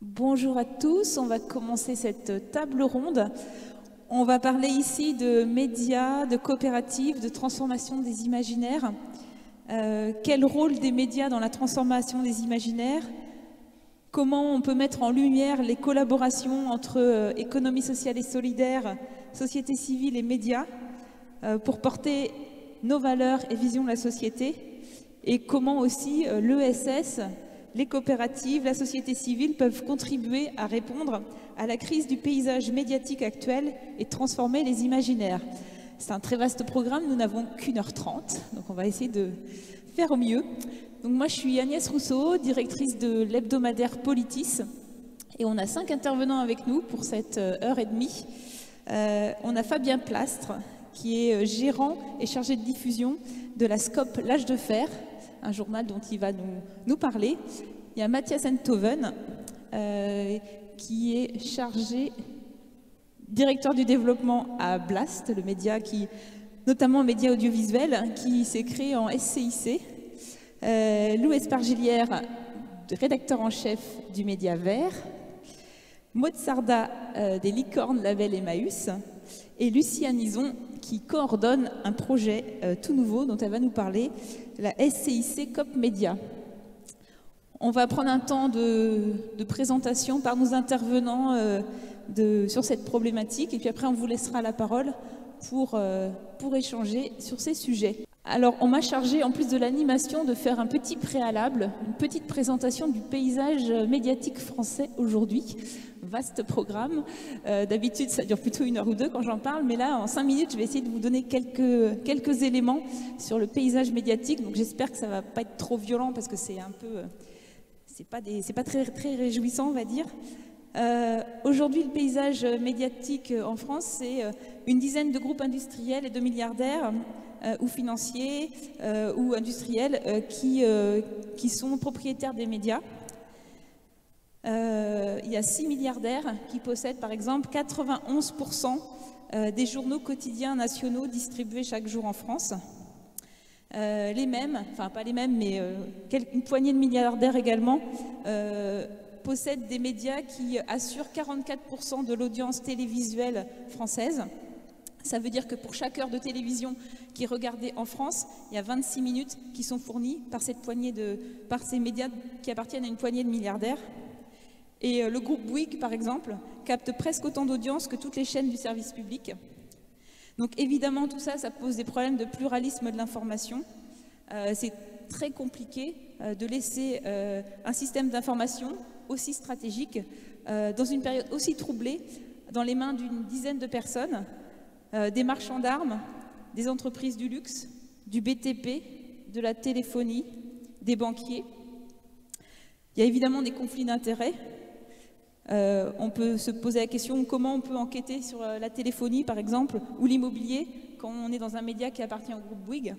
Bonjour à tous, on va commencer cette table ronde. On va parler ici de médias, de coopératives, de transformation des imaginaires. Quel rôle des médias dans la transformation des imaginaires? Comment on peut mettre en lumière les collaborations entre économie sociale et solidaire, société civile et médias pour porter nos valeurs et visions de la société? Et comment aussi l'ESS, les coopératives, la société civile peuvent contribuer à répondre à la crise du paysage médiatique actuel et transformer les imaginaires. C'est un très vaste programme, nous n'avons qu'1h30, donc on va essayer de faire au mieux. Donc moi je suis Agnès Rousseau, directrice de l'hebdomadaire Politis, et on a 5 intervenants avec nous pour cette heure et demie. On a Fabien Plastre, qui est gérant et chargé de diffusion de la SCOP L'Âge de Fer, un journal dont il va nous parler. Il y a Mathias Enthoven, qui est chargé, directeur du développement à Blast, le média notamment média audiovisuel, qui s'est créé en SCIC. Lou Espargilière, rédacteur en chef du Média Vert. Maud Sarda, des Licornes Label Emmaüs. Et Lucie Anison, qui coordonne un projet tout nouveau dont elle va nous parler, la SCIC COP Média. On va prendre un temps de présentation par nos intervenants sur cette problématique, et puis après on vous laissera la parole pour échanger sur ces sujets. Alors on m'a chargé, en plus de l'animation, de faire un petit préalable, une petite présentation du paysage médiatique français aujourd'hui. Vaste programme. D'habitude, ça dure plutôt 1 heure ou 2 quand j'en parle, mais là, en 5 minutes, je vais essayer de vous donner quelques éléments sur le paysage médiatique. Donc j'espère que ça va pas être trop violent, parce que c'est un peu... c'est pas très réjouissant, on va dire. Aujourd'hui, le paysage médiatique en France, c'est une dizaine de groupes industriels et de milliardaires ou financiers ou industriels qui sont propriétaires des médias. Il y a 6 milliardaires qui possèdent par exemple 91% des journaux quotidiens nationaux distribués chaque jour en France. Les mêmes, enfin pas les mêmes, mais une poignée de milliardaires également possèdent des médias qui assurent 44% de l'audience télévisuelle française. Ça veut dire que pour chaque heure de télévision qui est regardée en France, il y a 26 minutes qui sont fournies par par ces médias qui appartiennent à une poignée de milliardaires. Et le groupe Bouygues, par exemple, capte presque autant d'audience que toutes les chaînes du service public. Donc évidemment, tout ça, ça pose des problèmes de pluralisme de l'information. C'est très compliqué de laisser un système d'information aussi stratégique, dans une période aussi troublée, dans les mains d'une dizaine de personnes, des marchands d'armes, des entreprises du luxe, du BTP, de la téléphonie, des banquiers. Il y a évidemment des conflits d'intérêts. On peut se poser la question comment on peut enquêter sur la téléphonie, par exemple, ou l'immobilier, quand on est dans un média qui appartient au groupe Bouygues.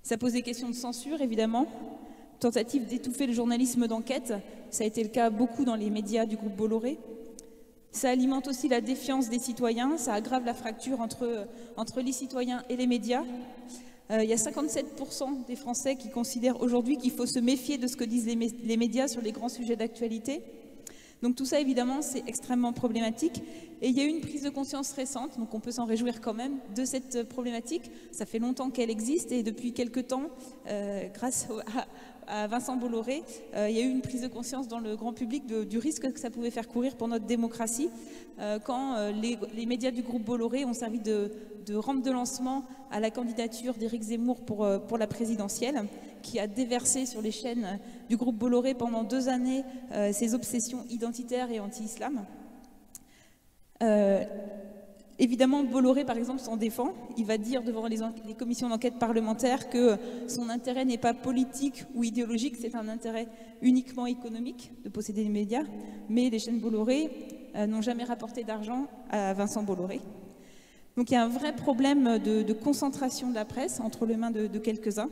Ça pose des questions de censure, évidemment. Tentative d'étouffer le journalisme d'enquête, ça a été le cas beaucoup dans les médias du groupe Bolloré. Ça alimente aussi la défiance des citoyens, ça aggrave la fracture entre les citoyens et les médias. Il y a 57% des Français qui considèrent aujourd'hui qu'il faut se méfier de ce que disent les médias sur les grands sujets d'actualité. Donc tout ça, évidemment, c'est extrêmement problématique. Et il y a eu une prise de conscience récente, donc on peut s'en réjouir quand même, de cette problématique. Ça fait longtemps qu'elle existe, et depuis quelques temps, grâce à Vincent Bolloré, il y a eu une prise de conscience dans le grand public du risque que ça pouvait faire courir pour notre démocratie, quand les médias du groupe Bolloré ont servi de rampe de lancement à la candidature d'Éric Zemmour pour la présidentielle, qui a déversé sur les chaînes du groupe Bolloré pendant 2 années ses obsessions identitaires et anti-islam. Évidemment, Bolloré, par exemple, s'en défend. Il va dire devant les commissions d'enquête parlementaires que son intérêt n'est pas politique ou idéologique, c'est un intérêt uniquement économique de posséder les médias. Mais les chaînes Bolloré n'ont jamais rapporté d'argent à Vincent Bolloré. Donc il y a un vrai problème de concentration de la presse entre les mains de quelques-uns.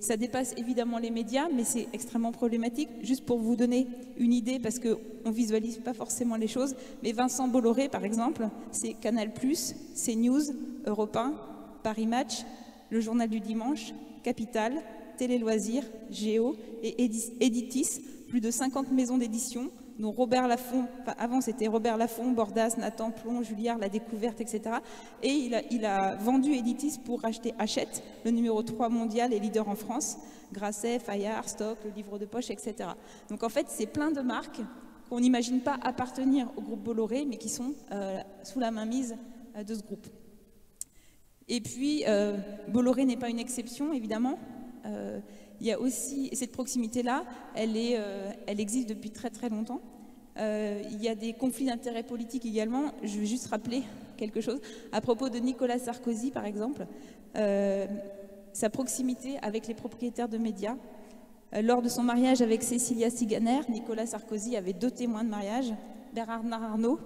Ça dépasse évidemment les médias, mais c'est extrêmement problématique. Juste pour vous donner une idée, parce qu'on ne visualise pas forcément les choses, mais Vincent Bolloré, par exemple, c'est Canal+, CNews, Europe 1, Paris Match, Le Journal du Dimanche, Capital, Télé Loisirs, Géo et Editis, plus de 50 maisons d'édition, dont Robert Laffont, enfin avant c'était Robert Laffont, Bordas, Nathan, Plon, Julliard, La Découverte, etc. Et il a vendu Editis pour acheter Hachette, le numéro 3 mondial et leader en France, Grasset, Fayard, Stock, le livre de poche, etc. Donc en fait, c'est plein de marques qu'on n'imagine pas appartenir au groupe Bolloré, mais qui sont sous la mainmise de ce groupe. Et puis, Bolloré n'est pas une exception, évidemment. Il y a aussi, cette proximité-là, elle existe depuis très très longtemps. Il y a des conflits d'intérêts politiques également. Je vais juste rappeler quelque chose. À propos de Nicolas Sarkozy, par exemple, sa proximité avec les propriétaires de médias. Lors de son mariage avec Cécilia Siganer, Nicolas Sarkozy avait 2 témoins de mariage, Bernard Arnault,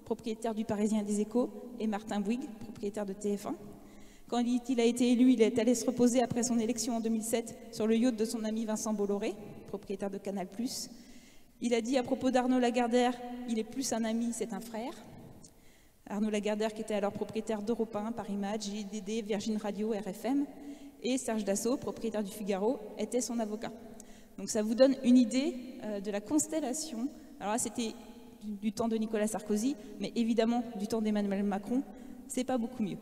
propriétaire du Parisien et des Échos, et Martin Bouygues, propriétaire de TF1. Quand il a été élu, il est allé se reposer après son élection en 2007 sur le yacht de son ami Vincent Bolloré, propriétaire de Canal+. Il a dit à propos d'Arnaud Lagardère, il est plus un ami, c'est un frère. Arnaud Lagardère qui était alors propriétaire d'Europe 1, Paris Match, JDD, Virgin Radio, RFM. Et Serge Dassault, propriétaire du Figaro, était son avocat. Donc ça vous donne une idée de la constellation. Alors là, c'était du temps de Nicolas Sarkozy, mais évidemment du temps d'Emmanuel Macron, c'est pas beaucoup mieux.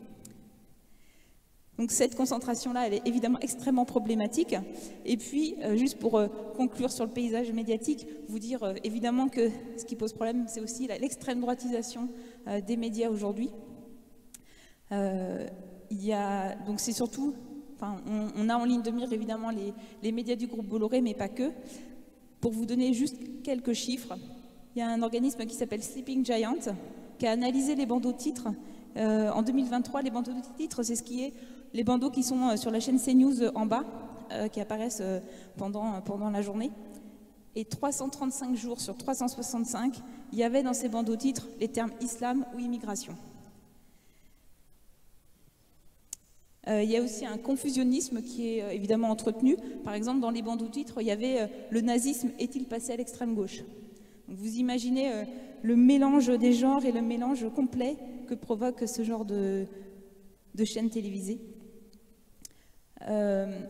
Donc cette concentration-là, elle est évidemment extrêmement problématique. Et puis, juste pour conclure sur le paysage médiatique, vous dire évidemment que ce qui pose problème, c'est aussi l'extrême droitisation des médias aujourd'hui. Donc c'est surtout... Enfin, on a en ligne de mire évidemment les médias du groupe Bolloré, mais pas que. Pour vous donner juste quelques chiffres, il y a un organisme qui s'appelle Sleeping Giant qui a analysé les bandeaux titres. En 2023, les bandeaux de titres, c'est ce qui est les bandeaux qui sont sur la chaîne CNews en bas, qui apparaissent pendant la journée. Et 335 jours sur 365, il y avait dans ces bandeaux titres les termes islam ou immigration. Il y a aussi un confusionnisme qui est évidemment entretenu. Par exemple, dans les bandeaux titres, il y avait le nazisme est-il passé à l'extrême gauche? Donc, vous imaginez le mélange des genres et le mélange complet que provoque ce genre de chaîne télévisée.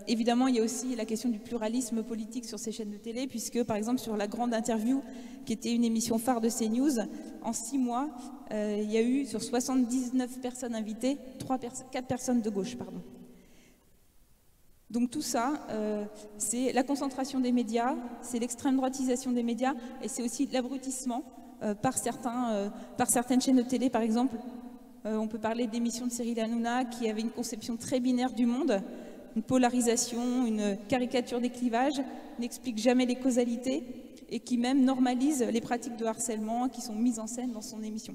Évidemment, il y a aussi la question du pluralisme politique sur ces chaînes de télé, puisque par exemple sur La Grande Interview, qui était une émission phare de CNews, en 6 mois, il y a eu sur 79 personnes invitées, 4 personnes de gauche. Pardon. Donc tout ça, c'est la concentration des médias, c'est l'extrême droitisation des médias, et c'est aussi l'abrutissement par certaines chaînes de télé, par exemple. On peut parler d'émissions de Cyril Hanouna qui avait une conception très binaire du monde, une polarisation, une caricature des clivages, n'explique jamais les causalités et qui même normalise les pratiques de harcèlement qui sont mises en scène dans son émission.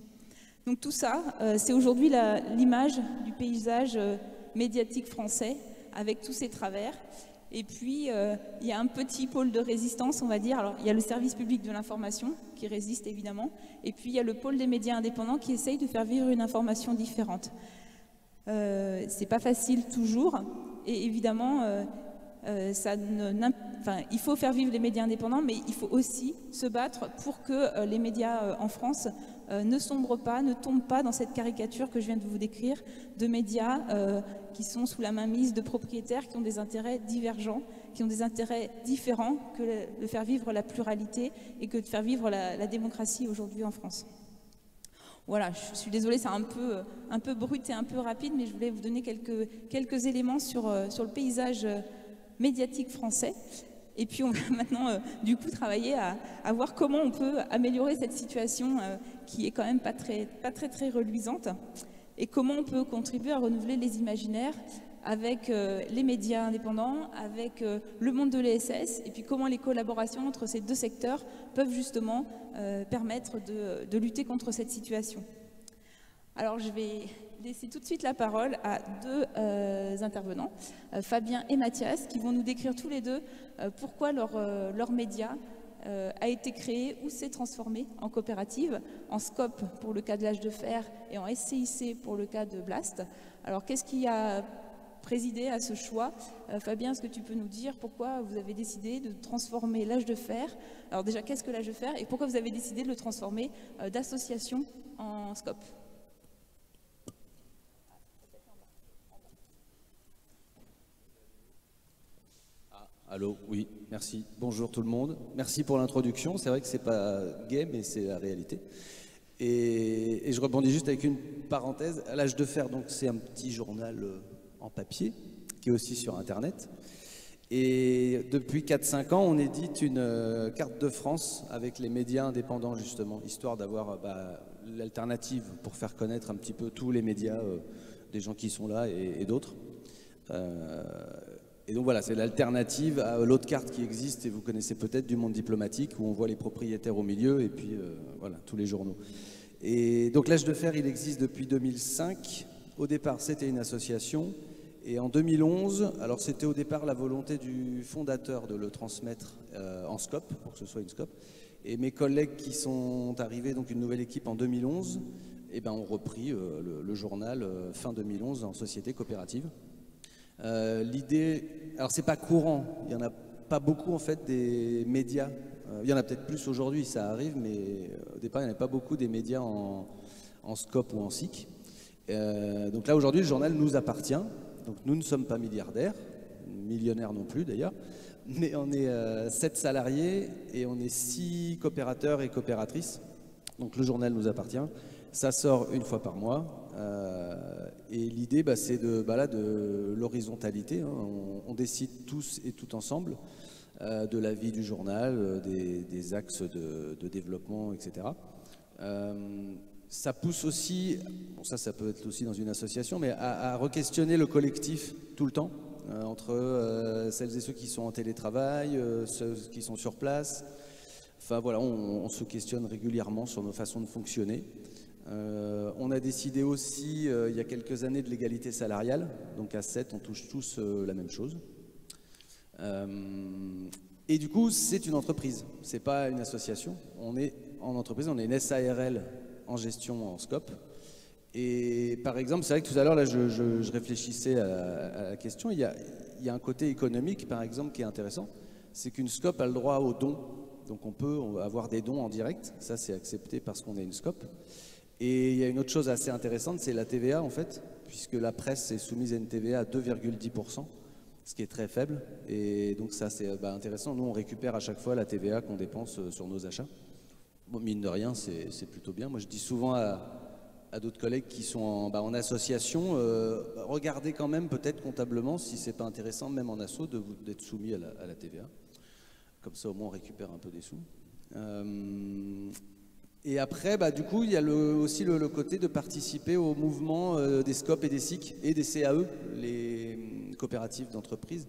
Donc tout ça, c'est aujourd'hui l'image du paysage médiatique français avec tous ses travers. Et puis, il y a un petit pôle de résistance, on va dire. Alors, il y a le service public de l'information qui résiste évidemment, et puis il y a le pôle des médias indépendants qui essaye de faire vivre une information différente. C'est pas facile toujours, et évidemment, il faut faire vivre les médias indépendants, mais il faut aussi se battre pour que les médias en France ne sombrent pas, ne tombent pas dans cette caricature que je viens de vous décrire, de médias qui sont sous la mainmise de propriétaires qui ont des intérêts divergents, qui ont des intérêts différents que de faire vivre la pluralité et que de faire vivre la démocratie aujourd'hui en France. Voilà, je suis désolée, c'est un peu brut et un peu rapide, mais je voulais vous donner quelques éléments sur le paysage médiatique français. Et puis on va maintenant du coup travailler à voir comment on peut améliorer cette situation qui est quand même pas très reluisante, et comment on peut contribuer à renouveler les imaginaires avec les médias indépendants, avec le monde de l'ESS, et puis comment les collaborations entre ces deux secteurs peuvent justement permettre de lutter contre cette situation. Alors je vais laisser tout de suite la parole à deux intervenants, Fabien et Mathias, qui vont nous décrire tous les deux pourquoi leur média a été créé ou s'est transformé en coopérative, en SCOP pour le cas de l'âge de fer et en SCIC pour le cas de Blast. Alors qu'est-ce qui a présidé à ce choix? Fabien, est-ce que tu peux nous dire pourquoi vous avez décidé de transformer l'âge de fer? Alors déjà, qu'est-ce que l'âge de fer et pourquoi vous avez décidé de le transformer d'association en SCOP? Allô, oui, merci. Bonjour tout le monde. Merci pour l'introduction. C'est vrai que c'est pas gay, mais c'est la réalité. Et je rebondis juste avec une parenthèse. À l'âge de fer, donc c'est un petit journal en papier qui est aussi sur Internet. Et depuis 4-5 ans, on édite une carte de France avec les médias indépendants justement, histoire d'avoir l'alternative pour faire connaître un petit peu tous les médias, des gens qui sont là et d'autres. Et donc voilà, c'est l'alternative à l'autre carte qui existe, et vous connaissez peut-être, du Monde diplomatique, où on voit les propriétaires au milieu et puis voilà, tous les journaux. Et donc l'Âge de fer, il existe depuis 2005. Au départ, c'était une association. Et en 2011, alors c'était au départ la volonté du fondateur de le transmettre en SCOP, pour que ce soit une SCOP. Et mes collègues qui sont arrivés, donc une nouvelle équipe en 2011, ont repris le journal fin 2011 en société coopérative. L'idée, alors c'est pas courant, il y en a pas beaucoup en fait des médias, il y en a peut-être plus aujourd'hui, ça arrive, mais au départ il n'y en avait pas beaucoup des médias en SCOP ou en SIC. Donc là aujourd'hui le journal nous appartient, donc nous ne sommes pas milliardaires, millionnaires non plus d'ailleurs, mais on est 7 salariés et on est 6 coopérateurs et coopératrices, donc le journal nous appartient. Ça sort une fois par mois et l'idée c'est de l'horizontalité, hein. On décide tous et tout ensemble de la vie du journal, des axes de développement, etc. Ça pousse aussi, bon ça peut être aussi dans une association, mais à re-questionner le collectif tout le temps, entre celles et ceux qui sont en télétravail, ceux qui sont sur place. Enfin voilà, on se questionne régulièrement sur nos façons de fonctionner. On a décidé aussi, il y a quelques années, de l'égalité salariale. Donc à 7, on touche tous la même chose. Et du coup, c'est une entreprise. C'est pas une association. On est en entreprise, on est une SARL en gestion en SCOP. Et par exemple, c'est vrai que tout à l'heure, là, je réfléchissais à la question. Il y a un côté économique, par exemple, qui est intéressant. C'est qu'une SCOP a le droit aux dons. Donc on peut avoir des dons en direct. Ça, c'est accepté parce qu'on est une SCOP. Et il y a une autre chose assez intéressante, c'est la TVA en fait, puisque la presse est soumise à une TVA à 2,10%, ce qui est très faible. Et donc ça c'est intéressant. Nous on récupère à chaque fois la TVA qu'on dépense sur nos achats. Bon, mine de rien, c'est plutôt bien. Moi je dis souvent à d'autres collègues qui sont en association, regardez quand même peut-être comptablement si c'est pas intéressant, même en asso, d'être soumis à la TVA. Comme ça au moins on récupère un peu des sous. Et après, du coup, il y a aussi le côté de participer au mouvement des SCOP et des SIC et des CAE, les coopératives d'entreprise.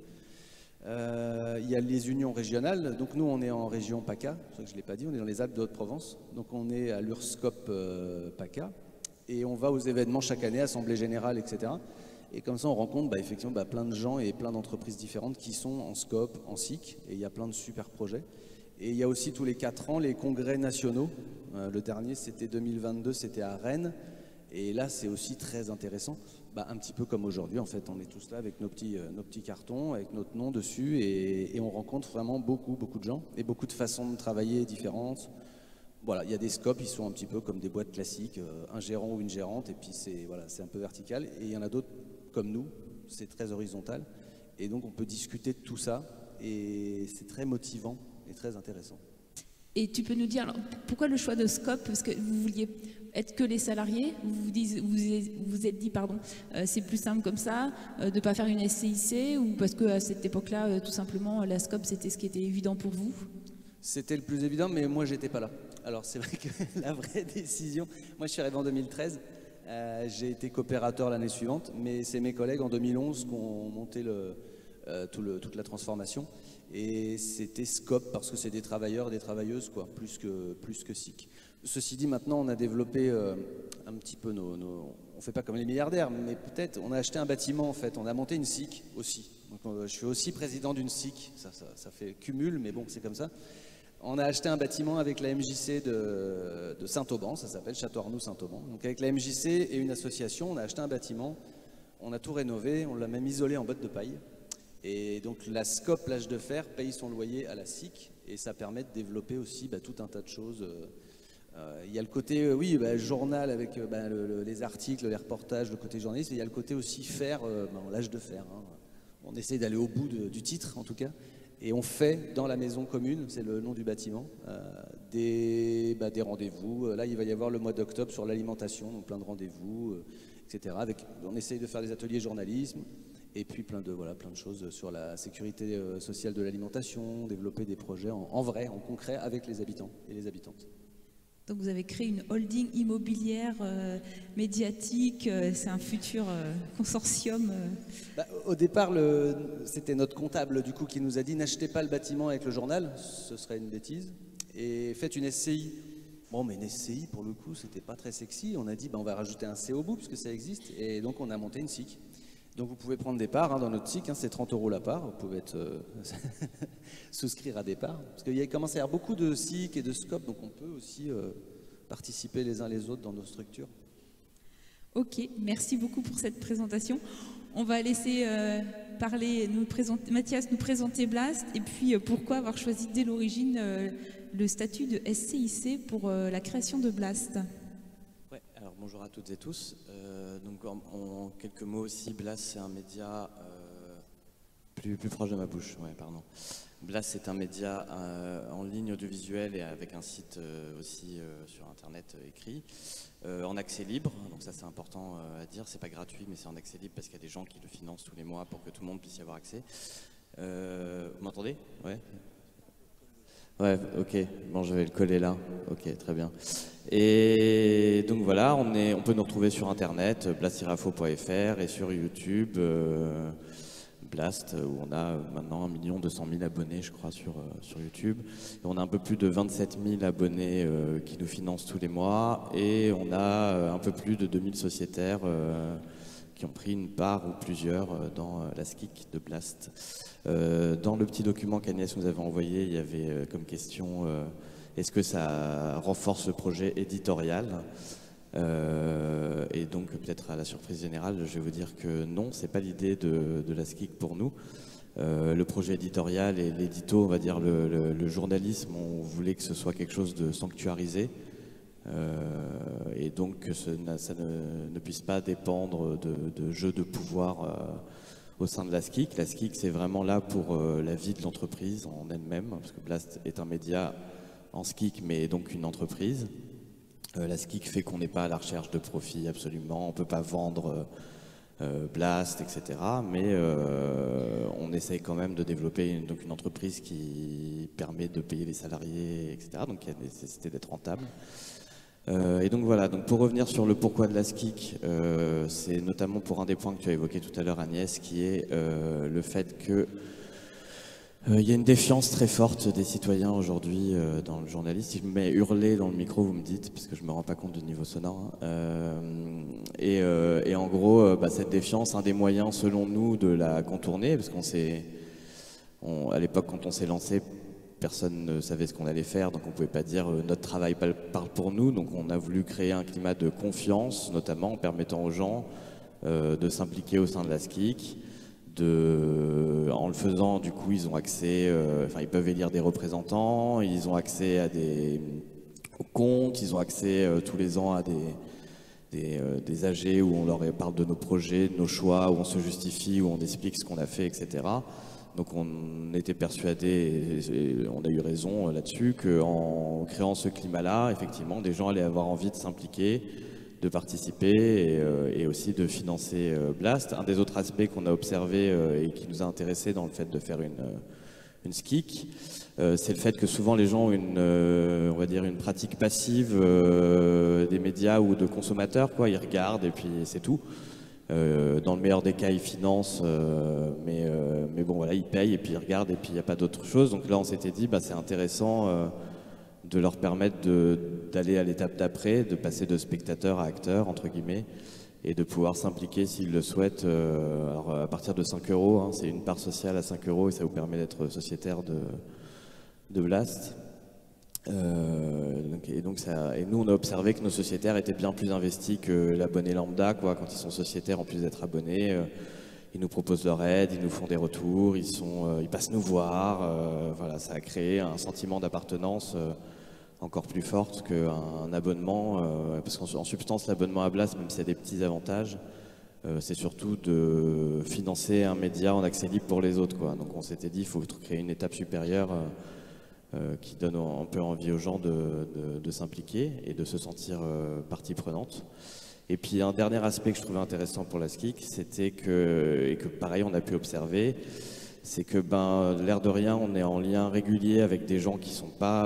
Il y a les unions régionales. Donc nous, on est en région PACA, c'est vrai que je ne l'ai pas dit, on est dans les Alpes de Haute-Provence. Donc on est à l'URSCOP PACA et on va aux événements chaque année, assemblée générale, etc. Et comme ça, on rencontre effectivement plein de gens et plein d'entreprises différentes qui sont en SCOP, en SIC, et il y a plein de super projets. Et il y a aussi tous les 4 ans les congrès nationaux. Le dernier, c'était 2022, c'était à Rennes. Et là, c'est aussi très intéressant. Un petit peu comme aujourd'hui, en fait, on est tous là avec nos petits cartons, avec notre nom dessus. Et on rencontre vraiment beaucoup de gens et beaucoup de façons de travailler différentes. Voilà, il y a des scopes, ils sont un petit peu comme des boîtes classiques, un gérant ou une gérante. Et puis, c'est un peu vertical. Et il y en a d'autres comme nous, c'est très horizontal. Et donc, on peut discuter de tout ça. Et c'est très motivant et très intéressant. Et tu peux nous dire, alors, pourquoi le choix de SCOP? Parce que vous vouliez être que les salariés, vous êtes dit, c'est plus simple comme ça, de ne pas faire une SCIC, ou parce qu'à cette époque-là, tout simplement, la SCOP, c'était ce qui était évident pour vous? C'était le plus évident, mais moi, j'étais pas là. Alors, c'est vrai que la vraie décision, moi, je suis arrivé en 2013, j'ai été coopérateur l'année suivante, mais c'est mes collègues en 2011 qui ont monté toute la transformation. Et c'était SCOP parce que c'est des travailleurs, des travailleuses, quoi, plus que SIC. Ceci dit, maintenant, on a développé un petit peu on fait pas comme les milliardaires, mais peut-être, on a acheté un bâtiment, en fait. On a monté une SIC aussi. Donc, je suis aussi président d'une SIC. Ça fait cumul, mais bon, c'est comme ça. On a acheté un bâtiment avec la MJC de Saint-Auban, ça s'appelle Château Arnoux Saint-Auban. Donc, avec la MJC et une association, on a acheté un bâtiment, on a tout rénové, on l'a même isolé en bottes de paille. Et donc la SCOP, l'âge de fer, paye son loyer à la SIC et ça permet de développer aussi tout un tas de choses. Il y a le côté, journal avec les articles, les reportages, le côté journaliste, et il y a le côté aussi fer, l'âge de fer. Hein. On essaie d'aller au bout du titre en tout cas. Et on fait dans la maison commune, c'est le nom du bâtiment, des rendez-vous. Là, il va y avoir le mois d'octobre sur l'alimentation, donc plein de rendez-vous, etc. On essaye de faire des ateliers journalisme, et puis plein de choses sur la sécurité sociale de l'alimentation, développer des projets en vrai, en concret, avec les habitants et les habitantes. Donc vous avez créé une holding immobilière médiatique, c'est un futur consortium. Au départ, c'était notre comptable du coup qui nous a dit n'achetez pas le bâtiment avec le journal, ce serait une bêtise, et faites une SCI. Bon, mais une SCI pour le coup, c'était pas très sexy. On a dit on va rajouter un C au bout puisque ça existe, et donc on a monté une SIC. Donc vous pouvez prendre des parts dans notre SIC, c'est 30 € la part, vous pouvez souscrire à des parts. Parce qu'il y a commencé à y avoir beaucoup de SIC et de SCOP, donc on peut aussi participer les uns les autres dans nos structures. Ok, merci beaucoup pour cette présentation. On va laisser Mathias nous présenter Blast, et puis pourquoi avoir choisi dès l'origine le statut de SCIC pour la création de Blast. Ouais, alors bonjour à toutes et tous. Donc en quelques mots aussi, Blast c'est un média plus proche de ma bouche. Ouais, pardon. Blast c'est un média en ligne audiovisuelle et avec un site aussi sur internet écrit, en accès libre. Donc ça c'est important à dire. C'est pas gratuit, mais c'est en accès libre parce qu'il y a des gens qui le financent tous les mois pour que tout le monde puisse y avoir accès. Vous m'entendez? Ouais. Ouais, ok, bon je vais le coller là, ok, très bien. Et donc voilà, on peut nous retrouver sur internet, blastirafo.fr, et sur YouTube, Blast, où on a maintenant 1 200 000 abonnés, je crois, sur YouTube. Et on a un peu plus de 27 000 abonnés qui nous financent tous les mois, et on a un peu plus de 2000 sociétaires qui ont pris une part ou plusieurs dans la SCIC de Blast. Dans le petit document qu'Agnès nous avait envoyé, il y avait comme question est-ce que ça renforce le projet éditorial? Et donc peut-être à la surprise générale, je vais vous dire que non, c'est pas l'idée de la SCIC pour nous. Le projet éditorial et l'édito, on va dire le journalisme, on voulait que ce soit quelque chose de sanctuarisé. Et donc que ça ne puisse pas dépendre de jeux de pouvoir au sein de la SCIC. La SCIC, c'est vraiment là pour la vie de l'entreprise en elle-même, parce que Blast est un média en SCIC, mais donc une entreprise. La SCIC fait qu'on n'est pas à la recherche de profit absolument, on ne peut pas vendre Blast, etc. Mais on essaye quand même de développer une entreprise qui permet de payer les salariés, etc. Donc il y a nécessité d'être rentable. Et donc voilà, donc pour revenir sur le pourquoi de la SCIC, c'est notamment pour un des points que tu as évoqué tout à l'heure Agnès, qui est le fait que il y a une défiance très forte des citoyens aujourd'hui dans le journalisme. Si je me mets hurler dans le micro, vous me dites, parce que je ne me rends pas compte du niveau sonore. Et en gros, cette défiance, un des moyens selon nous de la contourner, parce à l'époque quand on s'est lancé, personne ne savait ce qu'on allait faire, donc on ne pouvait pas dire notre travail parle pour nous. Donc on a voulu créer un climat de confiance, notamment en permettant aux gens de s'impliquer au sein de la SCIC. En le faisant, du coup, ils ont accès, ils peuvent élire des représentants, ils ont accès aux comptes, ils ont accès tous les ans à des AG où on leur parle de nos projets, de nos choix, où on se justifie, où on explique ce qu'on a fait, etc. Donc on était persuadés, et on a eu raison là-dessus, qu'en créant ce climat-là, effectivement, des gens allaient avoir envie de s'impliquer, de participer et aussi de financer Blast. Un des autres aspects qu'on a observé et qui nous a intéressés dans le fait de faire une SCIC, c'est le fait que souvent les gens ont on va dire une pratique passive des médias ou de consommateurs, quoi. Ils regardent et puis c'est tout. Dans le meilleur des cas, ils financent, mais bon voilà, ils payent et puis ils regardent et puis il n'y a pas d'autre chose. Donc là, on s'était dit, c'est intéressant de leur permettre d'aller à l'étape d'après, de passer de spectateur à acteur, entre guillemets, et de pouvoir s'impliquer s'ils le souhaitent. Alors à partir de 5 €, hein, c'est une part sociale à 5 € et ça vous permet d'être sociétaire de Blast. Et nous, on a observé que nos sociétaires étaient bien plus investis que l'abonné lambda, quoi. Quand ils sont sociétaires, en plus d'être abonnés, ils nous proposent leur aide, ils nous font des retours, ils passent nous voir. Voilà, ça a créé un sentiment d'appartenance encore plus forte qu'un abonnement, parce qu'en substance, l'abonnement à Blast, même s'il y a des petits avantages, c'est surtout de financer un média en accès libre pour les autres, quoi. Donc on s'était dit, il faut créer une étape supérieure qui donne un peu envie aux gens de s'impliquer et de se sentir partie prenante. Et puis un dernier aspect que je trouvais intéressant pour la SCIC, c'était et que pareil on a pu observer, c'est que l'air de rien, on est en lien régulier avec des gens qui ne sont pas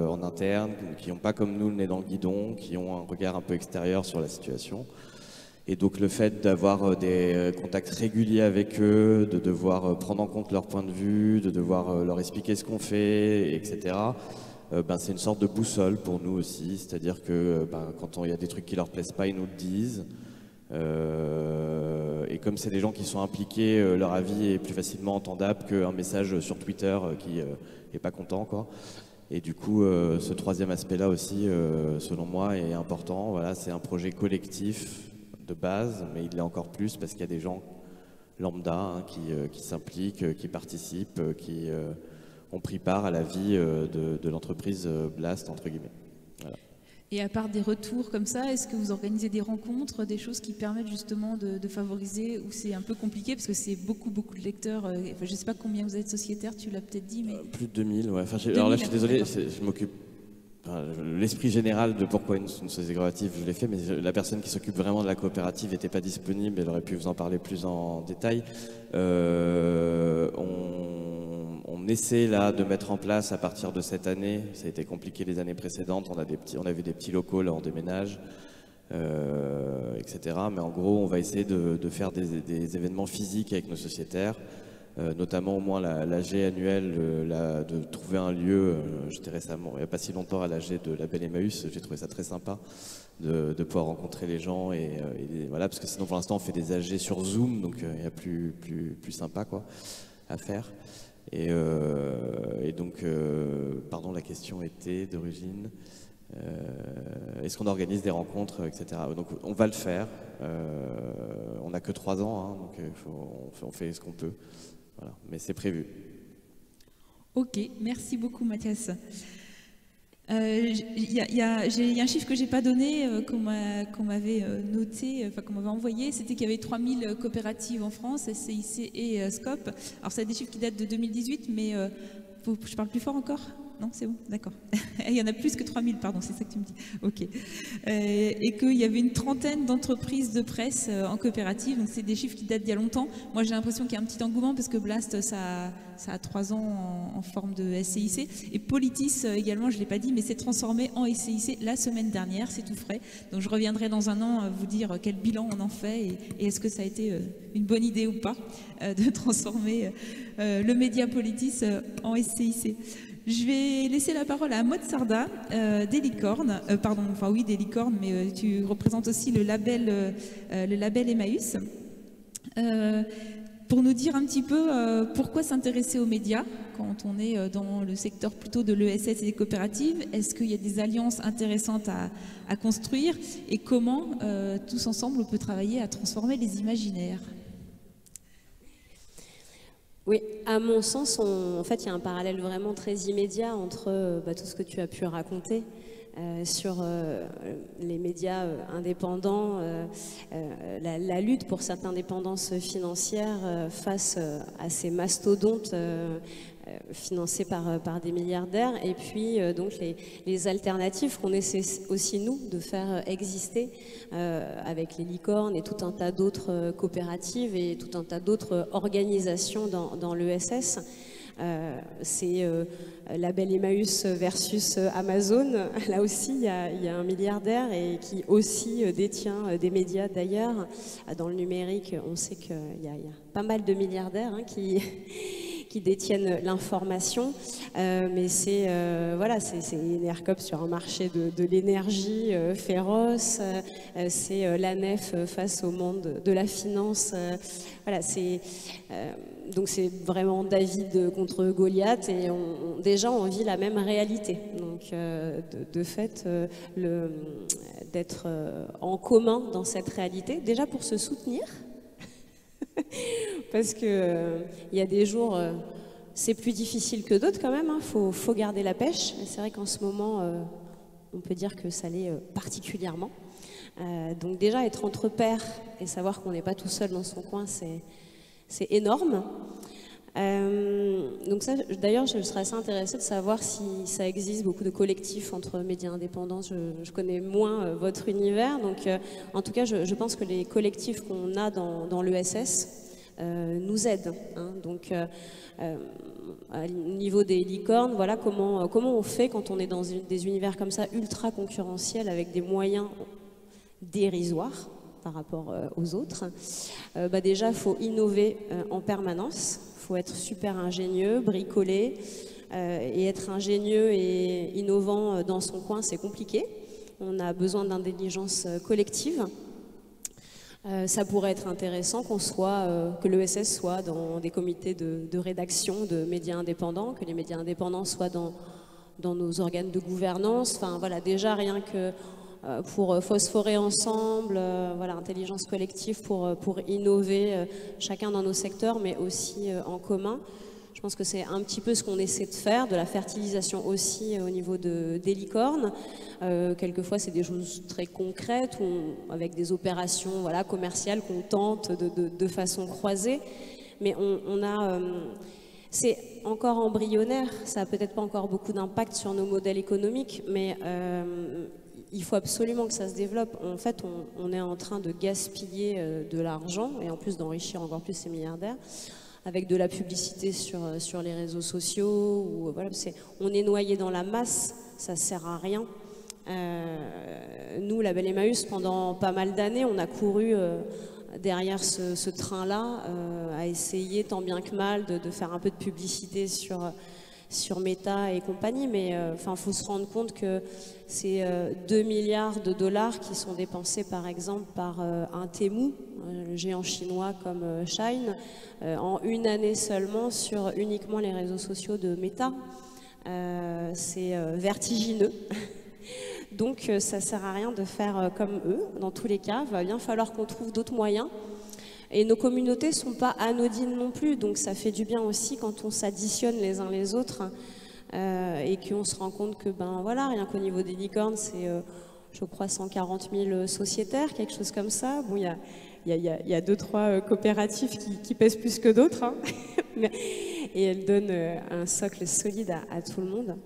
en interne, qui n'ont pas comme nous le nez dans le guidon, qui ont un regard un peu extérieur sur la situation. Et donc le fait d'avoir des contacts réguliers avec eux, de devoir prendre en compte leur point de vue, de devoir leur expliquer ce qu'on fait, etc., c'est une sorte de boussole pour nous aussi. C'est-à-dire que quand il y a des trucs qui leur plaisent pas, ils nous le disent. Et comme c'est des gens qui sont impliqués, leur avis est plus facilement entendable qu'un message sur Twitter qui est pas content, quoi. Et du coup, ce troisième aspect-là aussi, selon moi, est important. Voilà, c'est un projet collectif de base, mais il l'est encore plus parce qu'il y a des gens lambda qui s'impliquent, qui participent, qui ont pris part à la vie de l'entreprise Blast, entre guillemets. Voilà. Et à part des retours comme ça, est-ce que vous organisez des rencontres, des choses qui permettent justement de favoriser, ou c'est un peu compliqué parce que c'est beaucoup de lecteurs, je ne sais pas combien vous êtes sociétaires, tu l'as peut-être dit, mais... Plus de 2000, ouais. 2000, alors là, je suis désolé, je m'occupe... l'esprit général de pourquoi une société coopérative, je l'ai fait, mais la personne qui s'occupe vraiment de la coopérative n'était pas disponible, elle aurait pu vous en parler plus en détail. On essaie là de mettre en place à partir de cette année, ça a été compliqué les années précédentes, on avait des petits locaux, là on déménage, etc. Mais en gros, on va essayer de faire des événements physiques avec nos sociétaires, notamment au moins l'AG annuelle, de trouver un lieu. J'étais récemment, il n'y a pas si longtemps, à l'AG de Label Emmaüs, j'ai trouvé ça très sympa de pouvoir rencontrer les gens, et voilà, parce que sinon pour l'instant on fait des AG sur Zoom, donc il y a plus sympa, quoi, à faire. Et donc, pardon, la question était d'origine, est-ce qu'on organise des rencontres, etc. Donc on va le faire, on n'a que 3 ans, hein, donc on fait ce qu'on peut. Voilà, mais c'est prévu. Ok, merci beaucoup Mathias. Il y a un chiffre que j'ai pas donné, qu'on m'avait noté, enfin qu'on m'avait envoyé, c'était qu'il y avait 3000 coopératives en France, SCIC et SCOP. Alors c'est des chiffres qui datent de 2018, mais je parle plus fort encore ? Non, c'est bon, d'accord. Il y en a plus que 3000, pardon, c'est ça que tu me dis. Ok. Et qu'il y avait une trentaine d'entreprises de presse en coopérative, donc c'est des chiffres qui datent d'il y a longtemps. Moi, j'ai l'impression qu'il y a un petit engouement parce que Blast, ça a 3 ans en forme de SCIC. Et Politis également, je ne l'ai pas dit, mais s'est transformé en SCIC la semaine dernière, c'est tout frais. Donc je reviendrai dans un an vous dire quel bilan on en fait et est-ce que ça a été une bonne idée ou pas de transformer le média Politis en SCIC. Je vais laisser la parole à Maud Sarda, des Licornes, des Licornes, mais tu représentes aussi le label Emmaüs, pour nous dire un petit peu pourquoi s'intéresser aux médias quand on est dans le secteur plutôt de l'ESS et des coopératives. Est-ce qu'il y a des alliances intéressantes à construire et comment tous ensemble on peut travailler à transformer les imaginaires? Oui, à mon sens, en fait, il y a un parallèle vraiment très immédiat entre tout ce que tu as pu raconter sur les médias indépendants, la lutte pour cette indépendance financière face à ces mastodontes financés par des milliardaires, et puis donc les alternatives qu'on essaie aussi nous de faire exister avec les licornes et tout un tas d'autres coopératives et tout un tas d'autres organisations dans l'ESS. C'est Label Emmaüs versus Amazon. Là aussi, il y a un milliardaire et qui aussi détient des médias d'ailleurs. Dans le numérique, on sait qu'il y a pas mal de milliardaires qui détiennent l'information, mais c'est Enercop sur un marché de l'énergie féroce, c'est la nef face au monde de la finance. Voilà, donc c'est vraiment David contre Goliath, et déjà on vit la même réalité. Donc de fait, d'être en commun dans cette réalité, déjà pour se soutenir, parce que il y a des jours c'est plus difficile que d'autres quand même, hein. Faut garder la pêche. C'est vrai qu'en ce moment on peut dire que ça l'est particulièrement. Donc déjà, être entre pairs et savoir qu'on n'est pas tout seul dans son coin, c'est énorme. Donc ça, d'ailleurs, je serais assez intéressée de savoir si ça existe beaucoup de collectifs entre médias indépendants. Je connais moins votre univers, donc en tout cas, je pense que les collectifs qu'on a dans l'ESS nous aident. Hein. Donc, au niveau des licornes, voilà comment on fait quand on est dans des univers comme ça ultra concurrentiels avec des moyens dérisoires par rapport aux autres. Déjà, il faut innover en permanence. Il faut être super ingénieux, bricoler, et être ingénieux et innovant dans son coin, c'est compliqué. On a besoin d'intelligence collective. Ça pourrait être intéressant que l'ESS soit dans des comités de rédaction de médias indépendants, que les médias indépendants soient dans nos organes de gouvernance. Enfin voilà, déjà rien que pour phosphorer ensemble, voilà, intelligence collective pour innover chacun dans nos secteurs, mais aussi en commun. Je pense que c'est un petit peu ce qu'on essaie de faire, de la fertilisation aussi au niveau des licornes. Quelquefois, c'est des choses très concrètes, avec des opérations voilà, commerciales qu'on tente de façon croisée. Mais c'est encore embryonnaire, ça n'a peut-être pas encore beaucoup d'impact sur nos modèles économiques, mais il faut absolument que ça se développe. En fait, on est en train de gaspiller de l'argent et en plus d'enrichir encore plus ces milliardaires avec de la publicité sur les réseaux sociaux. Voilà, on est noyé dans la masse, ça ne sert à rien. Nous, Label Emmaüs, pendant pas mal d'années, on a couru derrière ce train-là, à essayer tant bien que mal de faire un peu de publicité sur Meta et compagnie, mais il faut se rendre compte que c'est 2 milliards de dollars qui sont dépensés par exemple par un Temu, le géant chinois comme Shine, en une année seulement sur uniquement les réseaux sociaux de Meta. C'est vertigineux. Donc ça ne sert à rien de faire comme eux. Dans tous les cas, il va bien falloir qu'on trouve d'autres moyens. Et nos communautés ne sont pas anodines non plus, donc ça fait du bien aussi quand on s'additionne les uns les autres et qu'on se rend compte que, voilà, rien qu'au niveau des licornes, c'est, je crois, 140 000 sociétaires, quelque chose comme ça. Bon, il y a 2-3 coopératives qui pèsent plus que d'autres, hein. Et elles donnent un socle solide à tout le monde.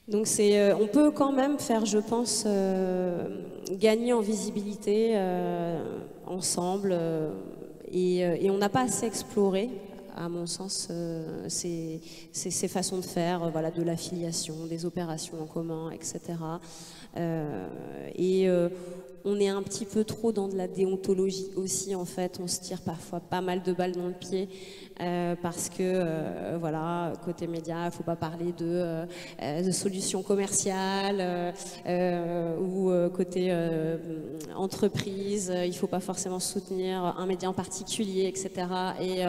Donc on peut quand même faire, je pense, gagner en visibilité ensemble et on n'a pas assez exploré, à mon sens, ces façons de faire, voilà, de l'affiliation, des opérations en commun, etc. On est un petit peu trop dans de la déontologie aussi, en fait. On se tire parfois pas mal de balles dans le pied parce que, voilà, côté média, il ne faut pas parler de solutions commerciales ou côté entreprise, il ne faut pas forcément soutenir un média en particulier, etc. Et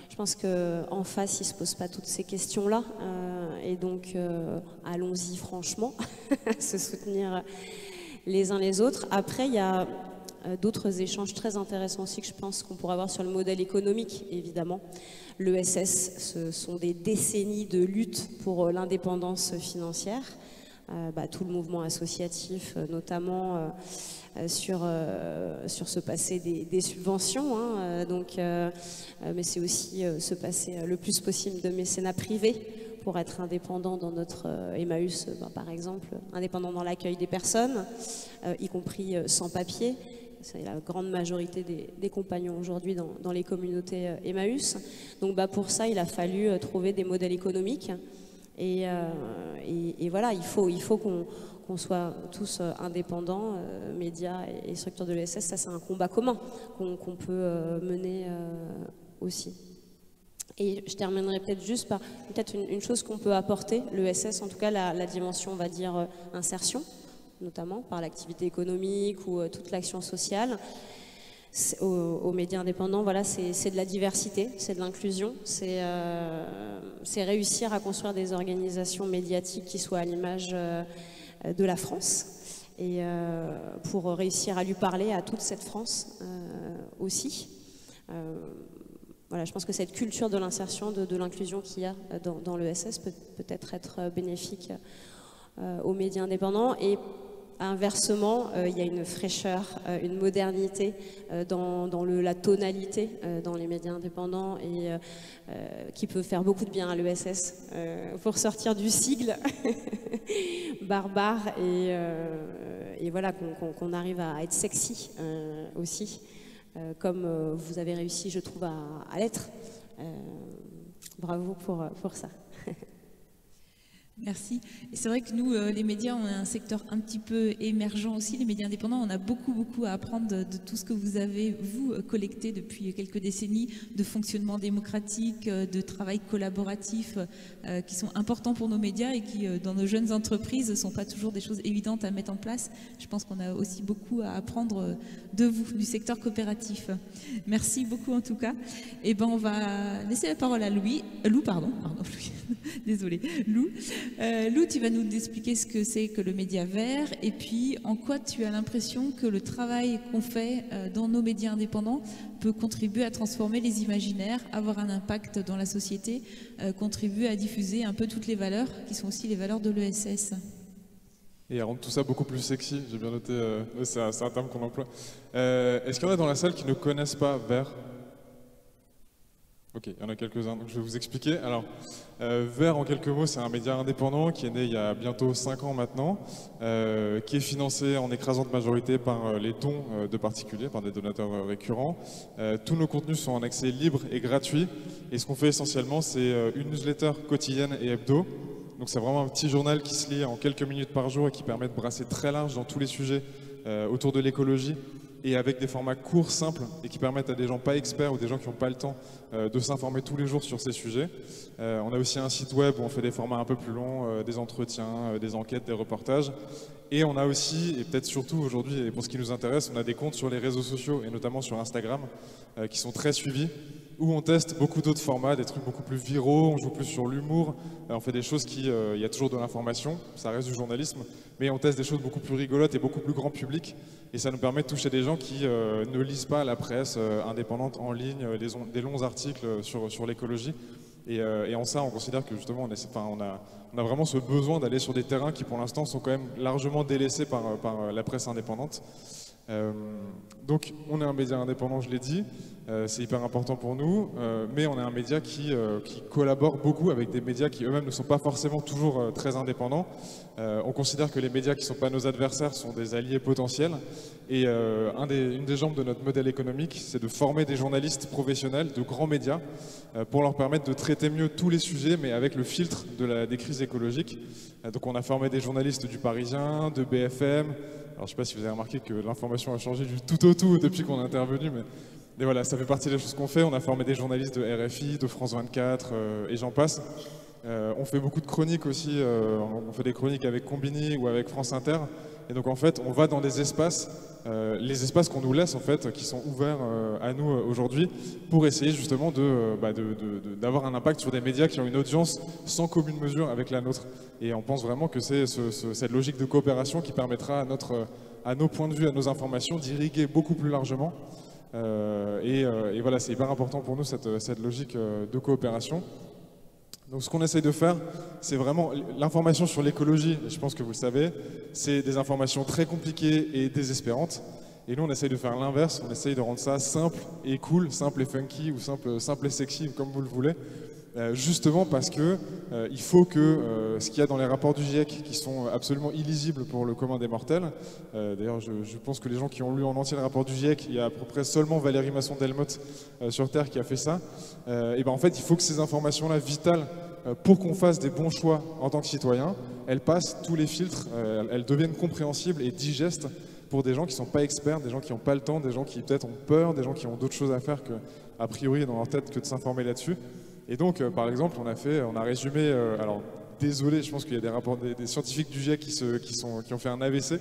je pense qu'en face, ils ne se posent pas toutes ces questions-là. Et donc, allons-y franchement, se soutenir les uns les autres. Après, il y a d'autres échanges très intéressants aussi que je pense qu'on pourrait avoir sur le modèle économique, évidemment. L'ESS, ce sont des décennies de lutte pour l'indépendance financière. Tout le mouvement associatif, notamment sur se passer des subventions, hein, mais c'est aussi se passer le plus possible de mécénat privé pour être indépendant dans notre Emmaüs, par exemple, indépendant dans l'accueil des personnes, y compris sans papier. C'est la grande majorité des compagnons aujourd'hui dans les communautés Emmaüs. Donc pour ça, il a fallu trouver des modèles économiques. Et voilà, il faut qu'on soit tous indépendants, médias et structures de l'ESS. Ça, c'est un combat commun qu'on peut mener aussi. Et je terminerai peut-être juste par une chose qu'on peut apporter, l'ESS, en tout cas la dimension, on va dire, insertion, notamment par l'activité économique ou toute l'action sociale. Aux médias indépendants, voilà, c'est de la diversité, c'est de l'inclusion, c'est réussir à construire des organisations médiatiques qui soient à l'image de la France et pour réussir à lui parler à toute cette France aussi. Voilà, je pense que cette culture de l'insertion, de l'inclusion qu'il y a dans l'ESS peut peut-être être bénéfique aux médias indépendants. Et inversement, il y a une fraîcheur, une modernité dans la tonalité dans les médias indépendants et qui peut faire beaucoup de bien à l'ESS pour sortir du sigle barbare et voilà, qu'on arrive à être sexy aussi, comme vous avez réussi, je trouve, à l'être. Bravo pour ça. Merci. Et c'est vrai que nous, les médias, on a un secteur un petit peu émergent aussi. Les médias indépendants, on a beaucoup à apprendre de tout ce que vous avez, vous, collecté depuis quelques décennies, de fonctionnement démocratique, de travail collaboratif, qui sont importants pour nos médias et qui, dans nos jeunes entreprises, ne sont pas toujours des choses évidentes à mettre en place. Je pense qu'on a aussi beaucoup à apprendre de vous, du secteur coopératif. Merci beaucoup en tout cas. Et ben, on va laisser la parole à Lou, désolée, Lou. Lou, tu vas nous expliquer ce que c'est que le média vert et puis en quoi tu as l'impression que le travail qu'on fait dans nos médias indépendants peut contribuer à transformer les imaginaires, avoir un impact dans la société, contribuer à diffuser un peu toutes les valeurs qui sont aussi les valeurs de l'ESS. Et à rendre tout ça beaucoup plus sexy, j'ai bien noté, c'est un terme qu'on emploie. Est-ce qu'il y en a dans la salle qui ne connaissent pas Vert ? Ok, il y en a quelques-uns, donc je vais vous expliquer. Alors, Vert, en quelques mots, c'est un média indépendant qui est né il y a bientôt 5 ans maintenant, qui est financé en écrasante majorité par les dons de particuliers, par des donateurs récurrents. Tous nos contenus sont en accès libre et gratuit, et ce qu'on fait essentiellement, c'est une newsletter quotidienne et hebdo. Donc c'est vraiment un petit journal qui se lit en quelques minutes par jour et qui permet de brasser très large dans tous les sujets autour de l'écologie, et avec des formats courts, simples, et qui permettent à des gens pas experts ou des gens qui n'ont pas le temps de s'informer tous les jours sur ces sujets. On a aussi un site web où on fait des formats un peu plus longs, des entretiens, des enquêtes, des reportages. Et on a aussi, et peut-être surtout aujourd'hui, et pour ce qui nous intéresse, on a des comptes sur les réseaux sociaux, et notamment sur Instagram, qui sont très suivis, où on teste beaucoup d'autres formats, des trucs beaucoup plus viraux, on joue plus sur l'humour, on fait des choses qui, il y a toujours de l'information, ça reste du journalisme, mais on teste des choses beaucoup plus rigolotes et beaucoup plus grand public, et ça nous permet de toucher des gens qui ne lisent pas la presse indépendante en ligne, des longs articles sur l'écologie. Et en ça, on considère que justement, on a vraiment ce besoin d'aller sur des terrains qui, pour l'instant, sont quand même largement délaissés par la presse indépendante. Donc, on est un média indépendant, je l'ai dit, c'est hyper important pour nous, mais on est un média qui collabore beaucoup avec des médias qui eux-mêmes ne sont pas forcément toujours très indépendants. On considère que les médias qui ne sont pas nos adversaires sont des alliés potentiels, et une des jambes de notre modèle économique, c'est de former des journalistes professionnels de grands médias pour leur permettre de traiter mieux tous les sujets, mais avec le filtre des crises écologiques. Donc on a formé des journalistes du Parisien, de BFM. Alors je ne sais pas si vous avez remarqué que l'information a changé du tout au tout depuis qu'on est intervenu, mais voilà, ça fait partie des choses qu'on fait. On a formé des journalistes de RFI, de France 24 et j'en passe. On fait beaucoup de chroniques aussi, on fait des chroniques avec Combini ou avec France Inter. Et donc en fait, on va dans des espaces, les espaces qu'on nous laisse en fait, qui sont ouverts à nous aujourd'hui, pour essayer justement d'avoir un impact sur des médias qui ont une audience sans commune mesure avec la nôtre. Et on pense vraiment que c'est cette logique de coopération qui permettra à nos points de vue, à nos informations, d'irriguer beaucoup plus largement. Et voilà, c'est hyper important pour nous cette logique de coopération. Donc ce qu'on essaye de faire, c'est vraiment l'information sur l'écologie, je pense que vous le savez, c'est des informations très compliquées et désespérantes. Et nous, on essaye de faire l'inverse, on essaye de rendre ça simple et cool, simple et funky, ou simple et sexy, comme vous le voulez. Justement parce que il faut que ce qu'il y a dans les rapports du GIEC, qui sont absolument illisibles pour le commun des mortels, d'ailleurs je pense que les gens qui ont lu en entier le rapport du GIEC, il y a à peu près seulement Valérie Masson-Delmotte sur Terre qui a fait ça, et ben en fait il faut que ces informations-là vitales pour qu'on fasse des bons choix en tant que citoyen, elles passent tous les filtres, elles deviennent compréhensibles et digestes pour des gens qui ne sont pas experts, des gens qui n'ont pas le temps, des gens qui peut-être ont peur, des gens qui ont d'autres choses à faire que, a priori dans leur tête, que de s'informer là-dessus. Et donc, par exemple, on a résumé, alors désolé, je pense qu'il y a des scientifiques du GIEC qui ont fait un AVC,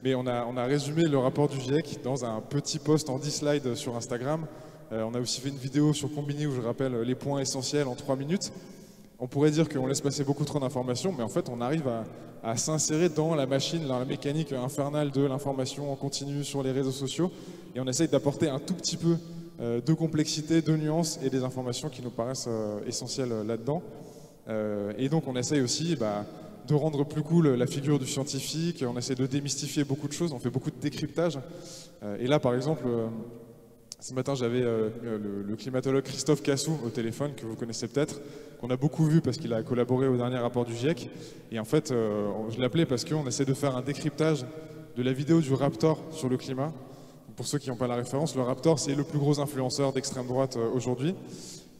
mais on a résumé le rapport du GIEC dans un petit post en 10 slides sur Instagram. On a aussi fait une vidéo sur Combini où je rappelle les points essentiels en 3 minutes. On pourrait dire qu'on laisse passer beaucoup trop d'informations, mais en fait, on arrive à s'insérer dans la machine, dans la mécanique infernale de l'information en continu sur les réseaux sociaux, et on essaye d'apporter un tout petit peu de complexité, de nuances et des informations qui nous paraissent essentielles là-dedans. Et donc on essaye aussi de rendre plus cool la figure du scientifique, on essaie de démystifier beaucoup de choses, on fait beaucoup de décryptage. Et là, par exemple, ce matin, j'avais le climatologue Christophe Cassou au téléphone, que vous connaissez peut-être, qu'on a beaucoup vu parce qu'il a collaboré au dernier rapport du GIEC. Et en fait, je l'appelais parce qu'on essaie de faire un décryptage de la vidéo du Raptor sur le climat. Pour ceux qui n'ont pas la référence, le Raptor, c'est le plus gros influenceur d'extrême droite aujourd'hui.